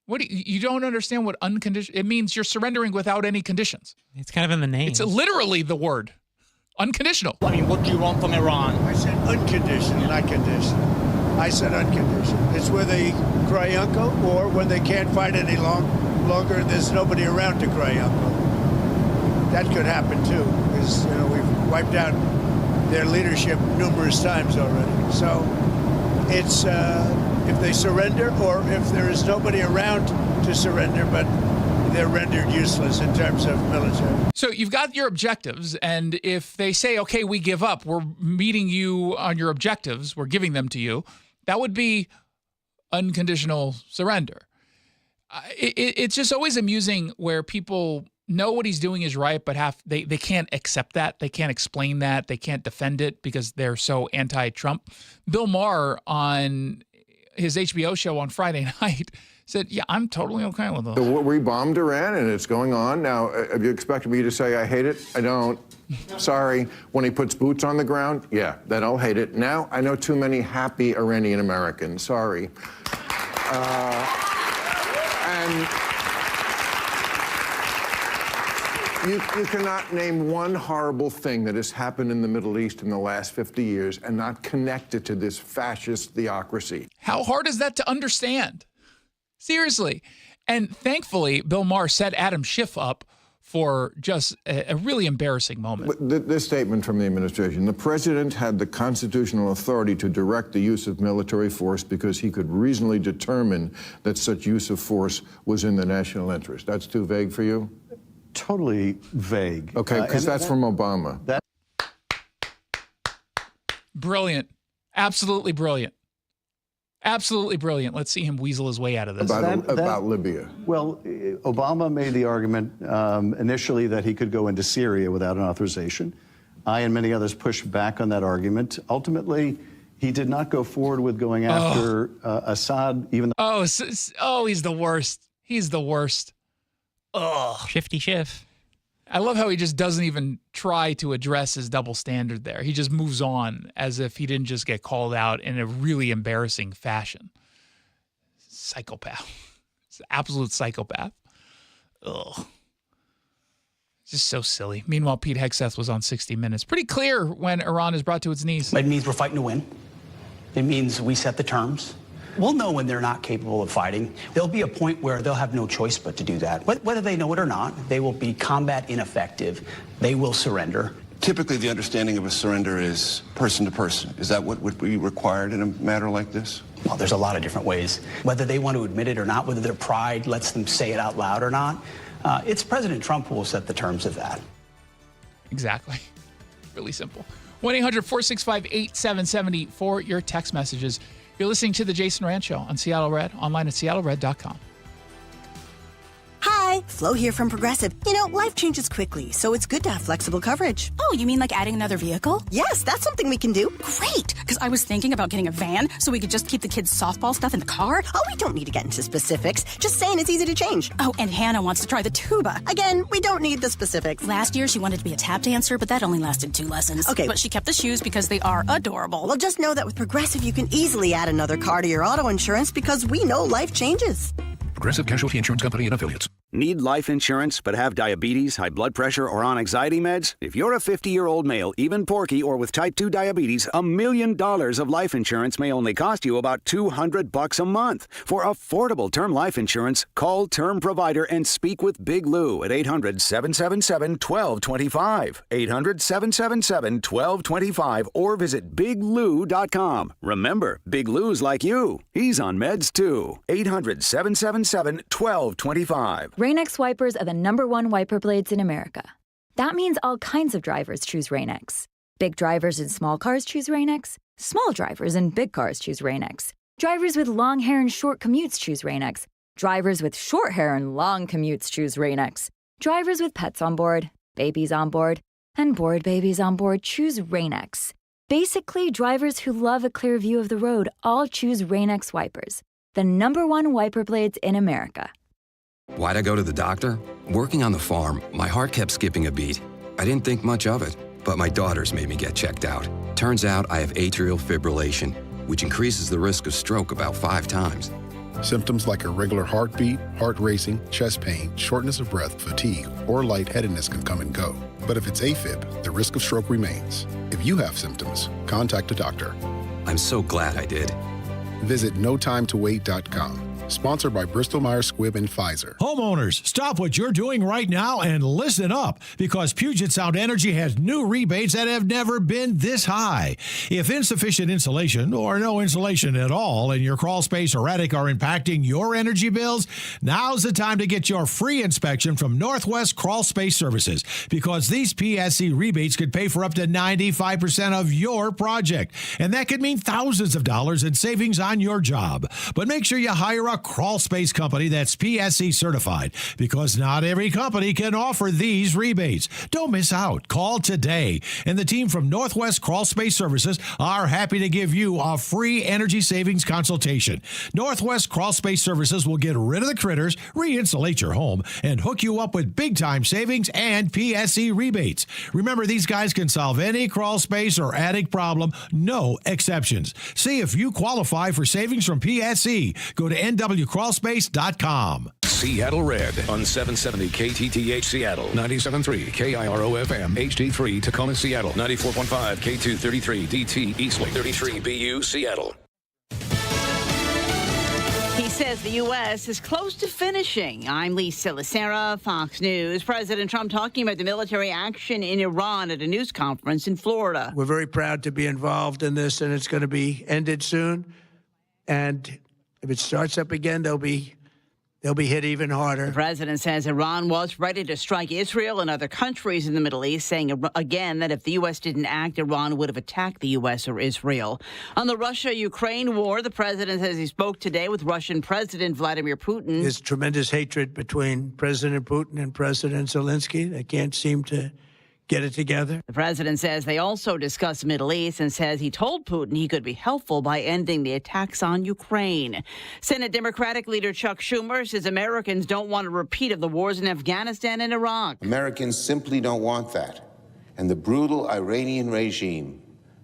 What you don't understand what unconditional? It means you're surrendering without any conditions. It's kind of in the name. It's literally the word unconditional. I mean, what do you want from Iran? I said unconditional, not conditional. I said unconditional. It's where they cry uncle, or when they can't fight any longer, there's nobody around to cry uncle. That could happen too, because we've wiped out their leadership numerous times already. So it's if they surrender, or if there is nobody around to surrender, but they're rendered useless in terms of military. So you've got your objectives, and if they say, okay, we give up, we're meeting you on your objectives, we're giving them to you, that would be unconditional surrender. It's just always amusing where people know what he's doing is right, but they can't accept that. They can't explain that. They can't defend it because they're so anti-Trump. Bill Maher on his HBO show on Friday night said, yeah, I'm totally okay with it. We bombed Iran, and it's going on. Now, have you expected me to say I hate it? I don't. Sorry. When he puts boots on the ground, yeah, then I'll hate it. Now, I know too many happy Iranian Americans. Sorry. And you cannot name one horrible thing that has happened in the Middle East in the last 50 years and not connect it to this fascist theocracy. How hard is that to understand? Seriously. And thankfully, Bill Maher set Adam Schiff up for just a really embarrassing moment. This statement from the administration: the president had the constitutional authority to direct the use of military force because he could reasonably determine that such use of force was in the national interest. That's too vague for you? Totally vague. Okay, because that's from Obama. Brilliant. Absolutely brilliant. Absolutely brilliant. Let's see him weasel his way out of this. About Libya. Well, Obama made the argument initially that he could go into Syria without an authorization. I and many others pushed back on that argument. Ultimately, he did not go forward with going after Assad, even though... he's the worst. He's the worst. Oh, Shifty Schiff. I love how he just doesn't even try to address his double standard there. He just moves on as if he didn't just get called out in a really embarrassing fashion. Psychopath. It's an absolute psychopath. Ugh. It's just so silly. Meanwhile, Pete Hegseth was on 60 Minutes. Pretty clear when Iran is brought to its knees. It means we're fighting to win. It means we set the terms. We'll know when they're not capable of fighting. There'll be a point where they'll have no choice but to do that. Whether they know it or not, they will be combat ineffective. They will surrender. Typically, the understanding of a surrender is person to person. Is that what would be required in a matter like this? Well, there's a lot of different ways. Whether they want to admit it or not, whether their pride lets them say it out loud or not, it's President Trump who will set the terms of that. Exactly. Really simple. 1-800-465-8770 for your text messages. You're listening to The Jason Rantz Show on Seattle Red, online at seattlered.com. Hi, Flo here from Progressive. You know, life changes quickly, so it's good to have flexible coverage. Oh, you mean like adding another vehicle? Yes, that's something we can do. Great, because I was thinking about getting a van so we could just keep the kids' softball stuff in the car. Oh, we don't need to get into specifics. Just saying it's easy to change. Oh, and Hannah wants to try the tuba. Again, we don't need the specifics. Last year, she wanted to be a tap dancer, but that only lasted 2 lessons. Okay. But she kept the shoes because they are adorable. Well, just know that with Progressive, you can easily add another car to your auto insurance because we know life changes. Progressive Casualty Insurance Company and Affiliates. Need life insurance but have diabetes, high blood pressure, or on anxiety meds? If you're a 50-year-old male, even porky, or with type 2 diabetes, $1 million of life insurance may only cost you about $200 a month. For affordable term life insurance, call Term Provider and speak with Big Lou at 800-777-1225. 800-777-1225 or visit biglou.com. Remember, Big Lou's like you. He's on meds too. 800-777-1225. Rain-X wipers are the #1 wiper blades in America. That means all kinds of drivers choose Rain-X. Big drivers in small cars choose Rain-X. Small drivers in big cars choose Rain-X. Drivers with long hair and short commutes choose Rain-X. Drivers with short hair and long commutes choose Rain-X. Drivers with pets on board, babies on board, and bored babies on board choose Rain-X. Basically, drivers who love a clear view of the road all choose Rain-X wipers, the #1 wiper blades in America. Why'd I go to the doctor? Working on the farm, my heart kept skipping a beat. I didn't think much of it, but my daughters made me get checked out. Turns out I have atrial fibrillation, which increases the risk of stroke about 5 times. Symptoms like irregular heartbeat, heart racing, chest pain, shortness of breath, fatigue, or lightheadedness can come and go. But if it's AFib, the risk of stroke remains. If you have symptoms, contact a doctor. I'm so glad I did. Visit notimetowait.com. Sponsored by Bristol-Myers Squibb and Pfizer. Homeowners, stop what you're doing right now and listen up, because Puget Sound Energy has new rebates that have never been this high. If insufficient insulation or no insulation at all in your crawl space or attic are impacting your energy bills, now's the time to get your free inspection from Northwest Crawl Space Services, because these PSC rebates could pay for up to 95% of your project, and that could mean thousands of dollars in savings on your job. But make sure you hire a crawl space company that's PSC certified, because not every company can offer these rebates. Don't miss out. Call today, and the team from Northwest Crawl Space Services are happy to give you a free energy savings consultation. Northwest Crawl Space Services will get rid of the critters, re-insulate your home, and hook you up with big-time savings and PSC rebates. Remember, these guys can solve any crawl space or attic problem, no exceptions. See if you qualify for savings from PSC. Go to nwcrawlspace.com. Seattle Red on 770 KTTH Seattle, 97.3 KIRO FM, HD3 Tacoma Seattle, 94.5 K233 DT Eastlake, 33 BU Seattle. He says the U.S. is close to finishing. I'm Lisa Lacera, Fox News. President Trump talking about the military action in Iran at a news conference in Florida. We're very proud to be involved in this, and it's going to be ended soon. And if it starts up again, they'll be hit even harder. The president says Iran was ready to strike Israel and other countries in the Middle East, saying again that if the U.S. didn't act, Iran would have attacked the U.S. or Israel. On the Russia-Ukraine war, the president says he spoke today with Russian President Vladimir Putin. There's tremendous hatred between President Putin and President Zelensky. They can't seem to get it together. The president says they also discussed the Middle East and says he told Putin he could be helpful by ending the attacks on Ukraine. Senate Democratic leader Chuck Schumer says Americans don't want a repeat of the wars in Afghanistan and Iraq. Americans simply don't want that. And the brutal Iranian regime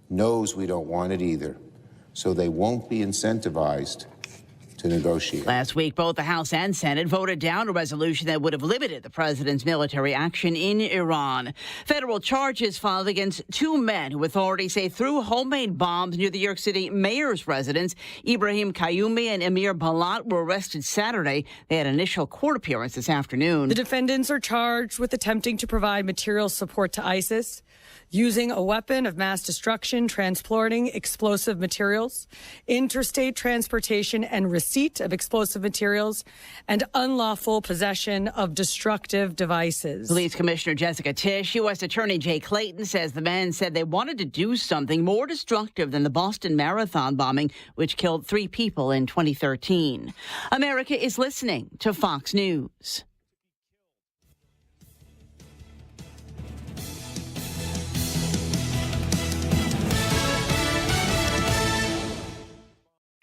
knows we don't want it either. So they won't be incentivized to negotiate. Last week, both the House and Senate voted down a resolution that would have limited the president's military action in Iran. Federal charges filed against 2 men who authorities say threw homemade bombs near the New York City mayor's residence. Ibrahim Qayoumi and Amir Balat were arrested Saturday. They had initial court appearance this afternoon. The defendants are charged with attempting to provide material support to ISIS, using a weapon of mass destruction, transporting explosive materials, interstate transportation and receipt of explosive materials, and unlawful possession of destructive devices. Police Commissioner Jessica Tisch, U.S. Attorney Jay Clayton says the men said they wanted to do something more destructive than the Boston Marathon bombing, which killed 3 people in 2013. America is listening to Fox News.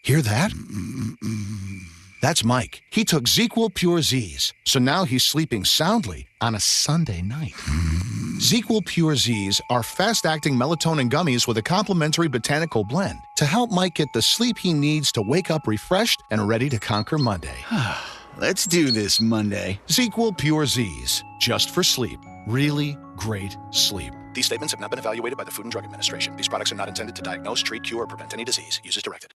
Hear that? That's Mike. He took ZQL Pure Z's, so now he's sleeping soundly on a Sunday night. ZQL Pure Z's are fast-acting melatonin gummies with a complementary botanical blend to help Mike get the sleep he needs to wake up refreshed and ready to conquer Monday. Let's do this Monday. ZQL Pure Z's, just for sleep. Really great sleep. These statements have not been evaluated by the Food and Drug Administration. These products are not intended to diagnose, treat, cure, or prevent any disease. Use as directed.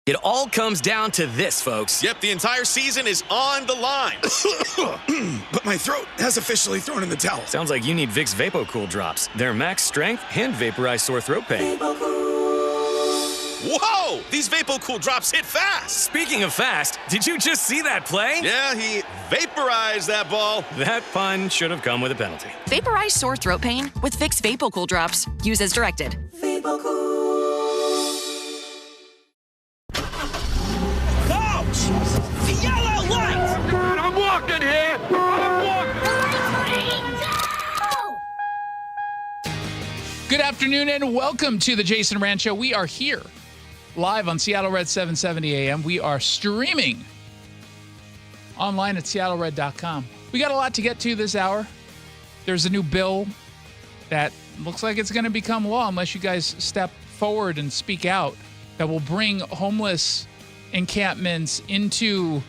It all comes down to this, folks. Yep, the entire season is on the line. But my throat has officially thrown in the towel. Sounds like you need Vicks VapoCool drops. They're max strength and vaporize sore throat pain. Whoa! These VapoCool drops hit fast. Speaking of fast, did you just see that play? Yeah, he vaporized that ball. That pun should have come with a penalty. Vaporize sore throat pain with Vicks VapoCool drops. Use as directed. The yellow light! God, I'm walking here! Good afternoon and welcome to the Jason Rantz Show. We are here live on Seattle Red 770 AM. We are streaming online at seattlered.com. We got a lot to get to this hour. There's a new bill that looks like it's going to become law unless you guys step forward and speak out, that will bring homeless encampments into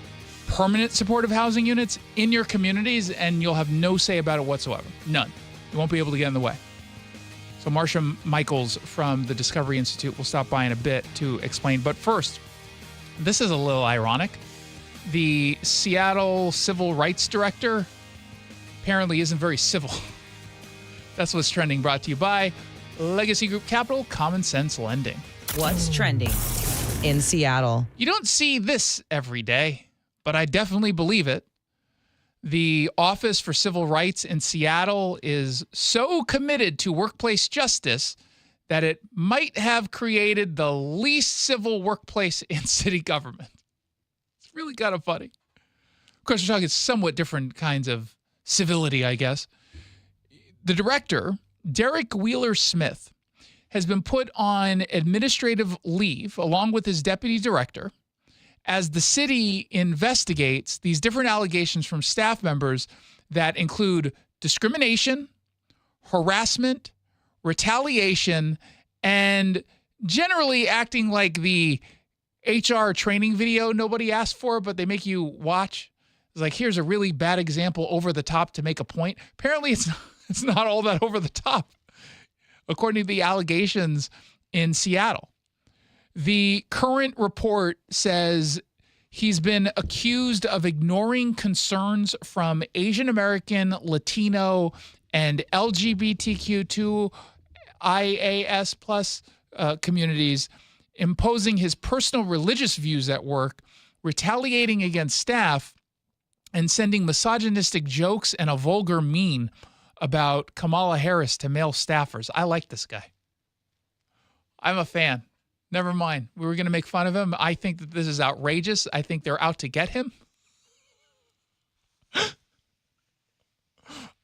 permanent supportive housing units in your communities, and you'll have no say about it whatsoever. None. You won't be able to get in the way. So Marcia Michaels from the Discovery Institute will stop by in a bit to explain. But first, this is a little ironic. The Seattle Civil Rights Director apparently isn't very civil. That's what's trending, brought to you by Legacy Group Capital, Common Sense Lending. What's trending in Seattle? You don't see this every day, but I definitely believe it. The Office for Civil Rights in Seattle is so committed to workplace justice that it might have created the least civil workplace in city government. It's really kind of funny. Of course, we're talking somewhat different kinds of civility, I guess. The director, Derek Wheeler-Smith, has been put on administrative leave along with his deputy director as the city investigates these different allegations from staff members that include discrimination, harassment, retaliation, and generally acting like the HR training video nobody asked for, but they make you watch. It's like, here's a really bad example over the top to make a point. Apparently, it's not all that over the top, according to the allegations in Seattle. The current report says he's been accused of ignoring concerns from Asian American, Latino, and LGBTQ2IAS plus communities, imposing his personal religious views at work, retaliating against staff, and sending misogynistic jokes and a vulgar meme about Kamala Harris to male staffers. I like this guy. I'm a fan. Never mind. We were going to make fun of him. I think that this is outrageous. I think they're out to get him.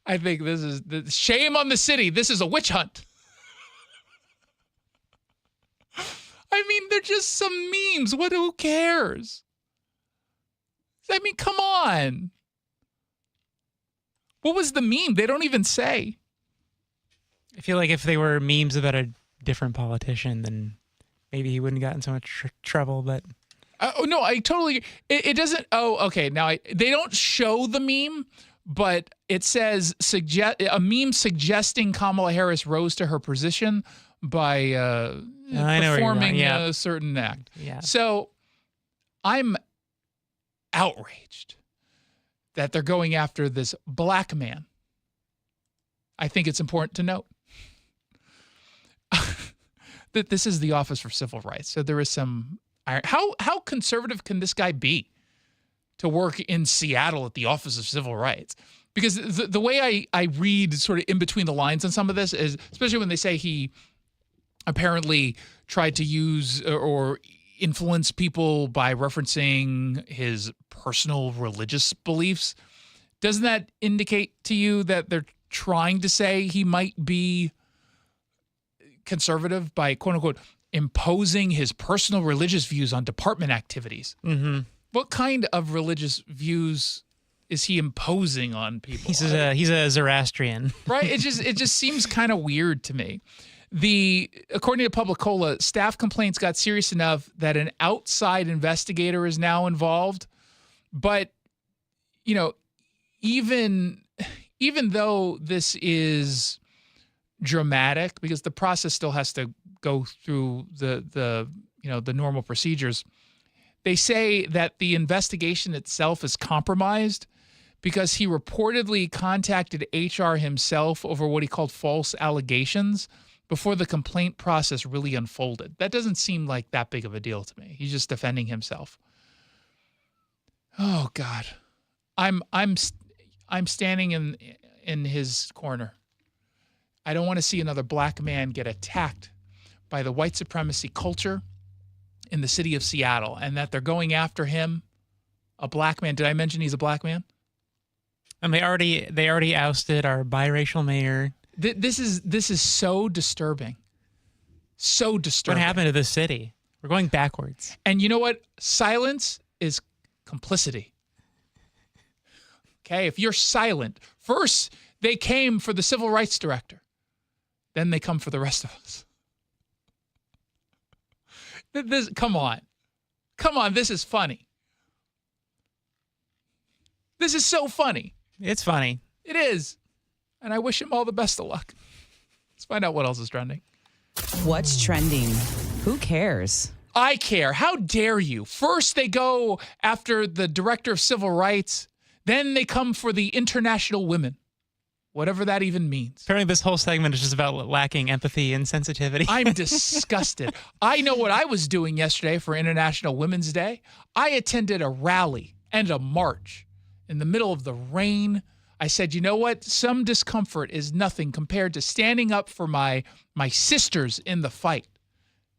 I think this is the shame on the city. This is a witch hunt. I mean, they're just some memes. Who cares? I mean, come on. What was the meme? They don't even say. I feel like if they were memes about a different politician, then maybe he wouldn't have gotten so much trouble, but... no, I totally... It doesn't... Oh, okay. Now, they don't show the meme, but it says a meme suggesting Kamala Harris rose to her position by performing a certain act. Yeah. So, I'm outraged that they're going after this black man. I think it's important to note. This is the Office for Civil Rights, so there is some. How conservative can this guy be to work in Seattle at the Office of Civil Rights? Because the way I read sort of in between the lines on some of this is, especially when they say he apparently tried to use or influence people by referencing his personal religious beliefs, doesn't that indicate to you that they're trying to say he might be conservative by, quote unquote, imposing his personal religious views on department activities? Mm-hmm. What kind of religious views is he imposing on people? He's a Zoroastrian. Right? It just seems kind of weird to me. According to Publicola, staff complaints got serious enough that an outside investigator is now involved. But, even though this is dramatic, because the process still has to go through the normal procedures, they say that the investigation itself is compromised because he reportedly contacted HR himself over what he called false allegations before the complaint process really unfolded. That doesn't seem like that big of a deal to me. He's just defending himself. Oh God, I'm standing in his corner. I don't want to see another black man get attacked by the white supremacy culture in the city of Seattle, and that they're going after him, a black man. Did I mention he's a black man? And they already ousted our biracial mayor. This is so disturbing. So disturbing. What happened to this city? We're going backwards. And you know what? Silence is complicity. Okay, if you're silent, first they came for the civil rights director, then they come for the rest of us. Come on, this is funny. This is so funny. It's funny. It is. And I wish him all the best of luck. Let's find out what else is trending. What's trending? Who cares? I care. How dare you? First they go after the director of civil rights, then they come for the international women. Whatever that even means. Apparently this whole segment is just about lacking empathy and sensitivity. I'm disgusted. I know what I was doing yesterday for International Women's Day. I attended a rally and a march in the middle of the rain. I said, you know what? Some discomfort is nothing compared to standing up for my sisters in the fight.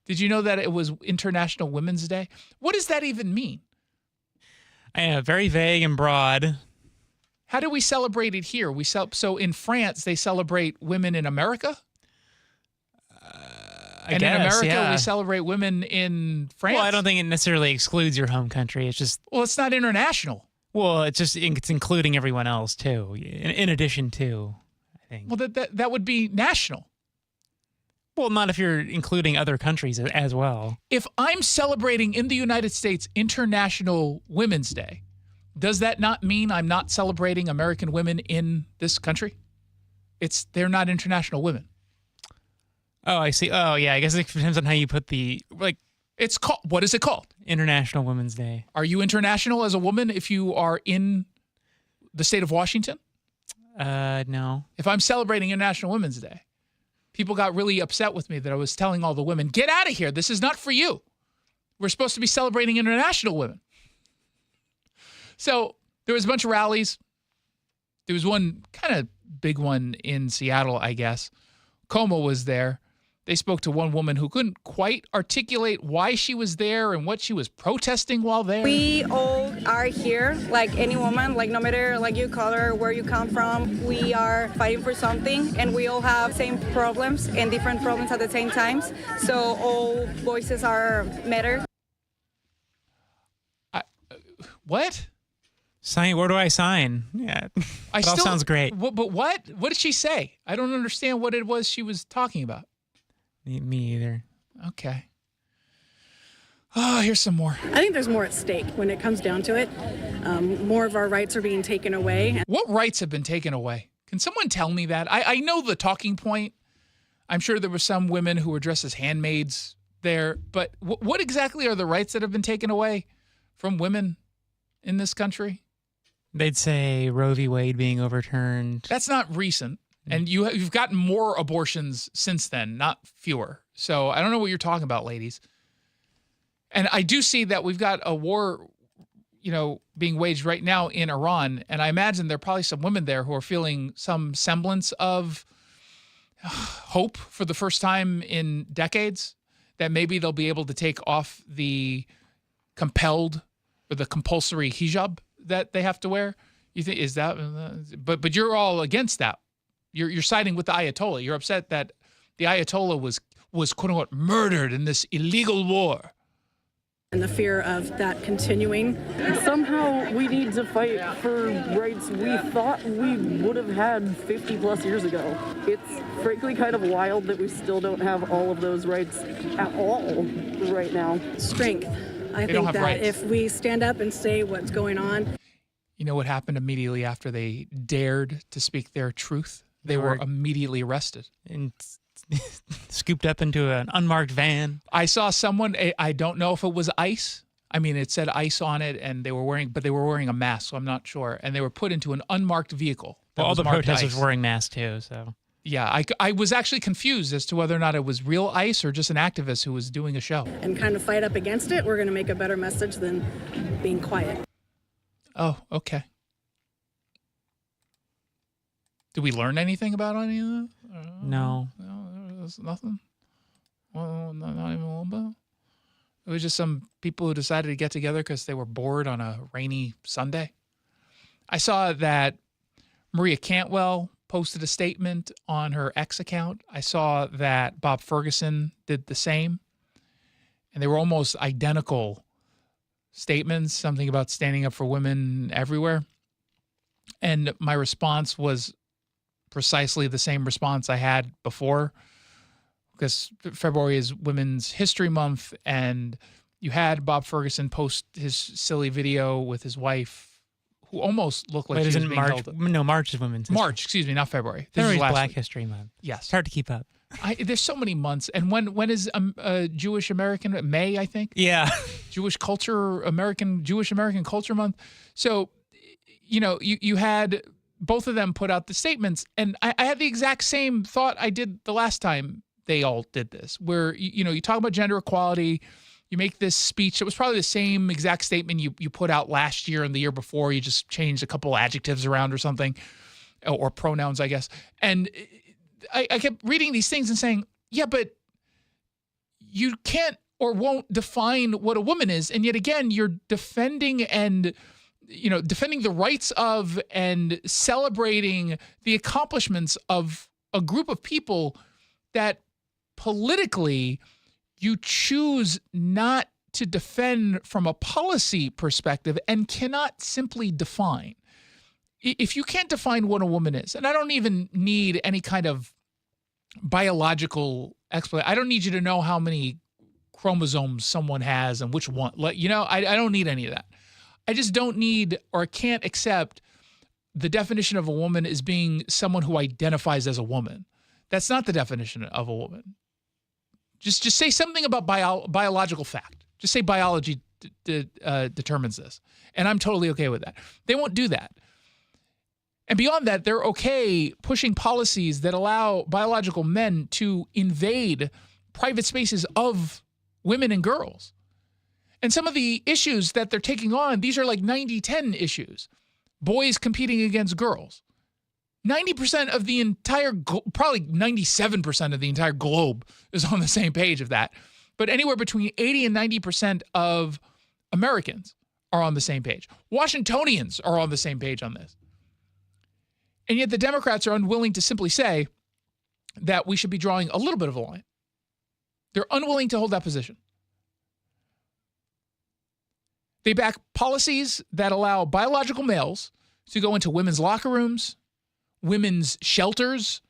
Did you know that it was International Women's Day? What does that even mean? Very vague and broad. How do we celebrate it here? So in France, they celebrate women in America? I guess, in America, yeah. we celebrate women in France? Well, I don't think it necessarily excludes your home country. It's just... Well, it's not international. Well, it's including everyone else, too, in addition to, I think. Well, that would be national. Well, not if you're including other countries as well. If I'm celebrating in the United States International Women's Day, does that not mean I'm not celebrating American women in this country? They're not international women. Oh, I see. Oh, yeah. I guess it depends on how you put it's called, what is it called? International Women's Day. Are you international as a woman if you are in the state of Washington? No. If I'm celebrating International Women's Day, people got really upset with me that I was telling all the women, get out of here. This is not for you. We're supposed to be celebrating international women. So there was a bunch of rallies. There was one kind of big one in Seattle, I guess. Como was there. They spoke to one woman who couldn't quite articulate why she was there and what she was protesting while there. We all are here, like any woman, like no matter like your color, where you come from, we are fighting for something, and we all have same problems and different problems at the same times. So all voices are matter. What? Sign? Where do I sign? Yeah, it all sounds great. But what? What did she say? I don't understand what it was she was talking about. Me either. Okay. Oh, here's some more. I think there's more at stake when it comes down to it. More of our rights are being taken away. What rights have been taken away? Can someone tell me that? I know the talking point. I'm sure there were some women who were dressed as handmaids there, but what exactly are the rights that have been taken away from women in this country? They'd say Roe v. Wade being overturned. That's not recent. And you've gotten more abortions since then, not fewer. So I don't know what you're talking about, ladies. And I do see that we've got a war, being waged right now in Iran. And I imagine there are probably some women there who are feeling some semblance of hope for the first time in decades, that maybe they'll be able to take off the compelled or the compulsory hijab that they have to wear. You think is that? But you're all against that. You're siding with the Ayatollah. You're upset that the Ayatollah was quote unquote murdered in this illegal war. And the fear of that continuing. Somehow we need to fight for rights we thought we would have had 50 plus years ago. It's frankly kind of wild that we still don't have all of those rights at all right now. Strength. I They don't think have that rights. if we stand up and say what's going on. You know what happened immediately after they dared to speak their truth? They were immediately arrested. And scooped up into an unmarked van. I saw someone, I don't know if it was ICE. I mean, it said ICE on it, and they were wearing a mask, so I'm not sure. And they were put into an unmarked vehicle. Well, all the marked protesters ICE. were wearing masks too, so. Yeah, I was actually confused as to whether or not it was real ICE or just an activist who was doing a show. And kind of fight up against it, we're going to make a better message than being quiet. Oh, okay. Did we learn anything about any of that? No. There's nothing? Well, not even a little bit? It was just some people who decided to get together because they were bored on a rainy Sunday. I saw that Maria Cantwell posted a statement on her X account. I saw that Bob Ferguson did the same. And they were almost identical statements, something about standing up for women everywhere. And my response was precisely the same response I had before, because February is Women's History Month, and you had Bob Ferguson post his silly video with his wife, who almost looked like Wait, she was isn't being March? held. No, March is Women's History. March, excuse me, not February. This is February's last Black week. History Month. Yes. It's hard to keep up. There's so many months. And when is Jewish American, May, I think? Yeah. Jewish American Culture Month. So, you had both of them put out the statements, and I had the exact same thought I did the last time they all did this, where, you talk about gender equality, you make this speech. It was probably the same exact statement you put out last year and the year before. You just changed a couple adjectives around or something, or pronouns, I guess. And I kept reading these things and saying, yeah, but you can't or won't define what a woman is. And yet again, you're defending the rights of and celebrating the accomplishments of a group of people that politically you choose not to defend from a policy perspective and cannot simply define. If you can't define what a woman is, and I don't even need any kind of biological explanation. I don't need you to know how many chromosomes someone has and which one. I don't need any of that. I just don't need or can't accept the definition of a woman as being someone who identifies as a woman. That's not the definition of a woman. Just say something about biological fact. Just say biology determines this. And I'm totally okay with that. They won't do that. And beyond that, they're okay pushing policies that allow biological men to invade private spaces of women and girls. And some of the issues that they're taking on, these are like 90-10 issues. Boys competing against girls. 90% of the entire, probably 97% of the entire globe is on the same page of that. But anywhere between 80 and 90% of Americans are on the same page. Washingtonians are on the same page on this. And yet the Democrats are unwilling to simply say that we should be drawing a little bit of a line. They're unwilling to hold that position. They back policies that allow biological males to go into women's locker rooms, women's shelters,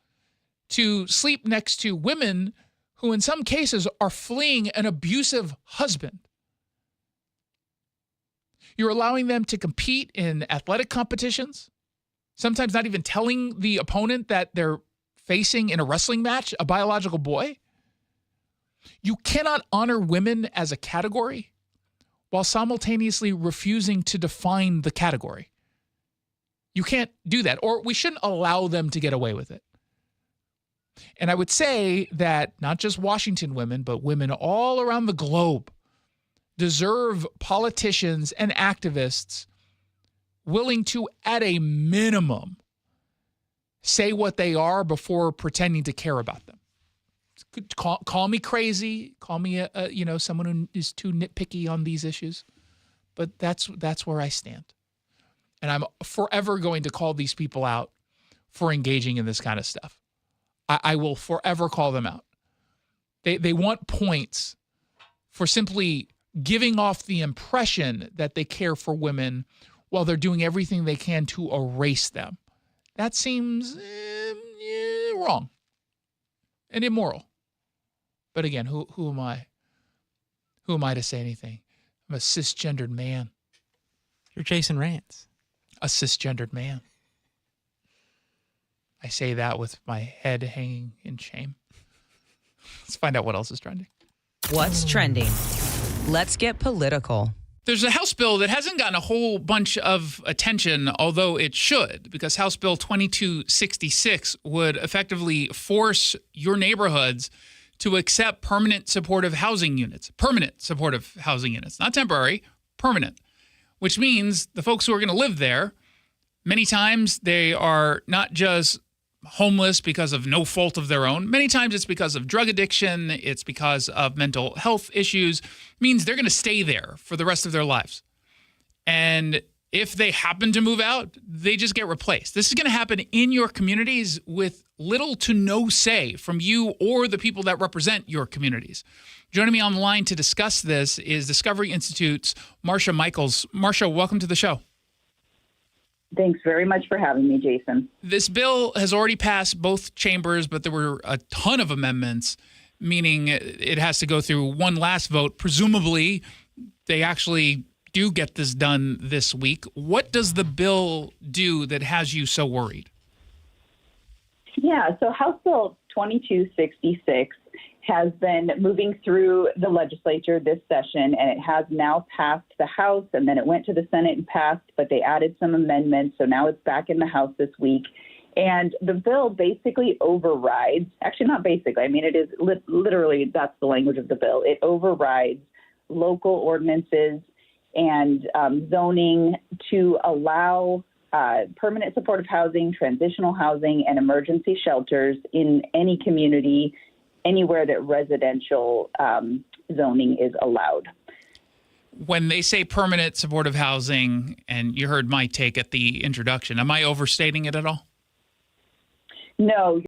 to sleep next to women who in some cases are fleeing an abusive husband. You're allowing them to compete in athletic competitions, sometimes not even telling the opponent that they're facing in a wrestling match a biological boy. You cannot honor women as a category while simultaneously refusing to define the category. You can't do that, or we shouldn't allow them to get away with it. And I would say that not just Washington women, but women all around the globe deserve politicians and activists willing to, at a minimum, say what they are before pretending to care about them. Call me crazy, call me someone who is too nitpicky on these issues, but that's where I stand. And I'm forever going to call these people out for engaging in this kind of stuff. I will forever call them out. They want points for simply giving off the impression that they care for women while they're doing everything they can to erase them. That seems wrong and immoral. But again, who am I? Who am I to say anything? I'm a cisgendered man. You're Jason Rantz. A cisgendered man. I say that with my head hanging in shame. Let's find out what else is trending. What's trending? Let's get political. There's a House bill that hasn't gotten a whole bunch of attention, although it should, because House Bill 2266 would effectively force your neighborhoods to accept permanent supportive housing units. Permanent supportive housing units, not temporary, permanent, which means the folks who are going to live there, many times they are not just homeless because of no fault of their own. Many times it's because of drug addiction. It's because of mental health issues. It means they're going to stay there for the rest of their lives. And if they happen to move out, they just get replaced. This is going to happen in your communities with little to no say from you or the people that represent your communities. Joining me on the line to discuss this is Discovery Institute's Marcia Michaels. Marcia, welcome to the show. Thanks very much for having me, Jason. This bill has already passed both chambers, but there were a ton of amendments, meaning it has to go through one last vote. Presumably, they actually do get this done this week. What does the bill do that has you so worried? Yeah, so House Bill 2266 has been moving through the legislature this session, and it has now passed the House, and then it went to the Senate and passed, but they added some amendments, so now it's back in the House this week. And the bill basically overrides, actually not basically, I mean, it is literally, that's the language of the bill. It overrides local ordinances and zoning to allow permanent supportive housing, transitional housing, and emergency shelters in any community anywhere that residential zoning is allowed. When they say permanent supportive housing, and you heard my take at the introduction, am I overstating it at all? No,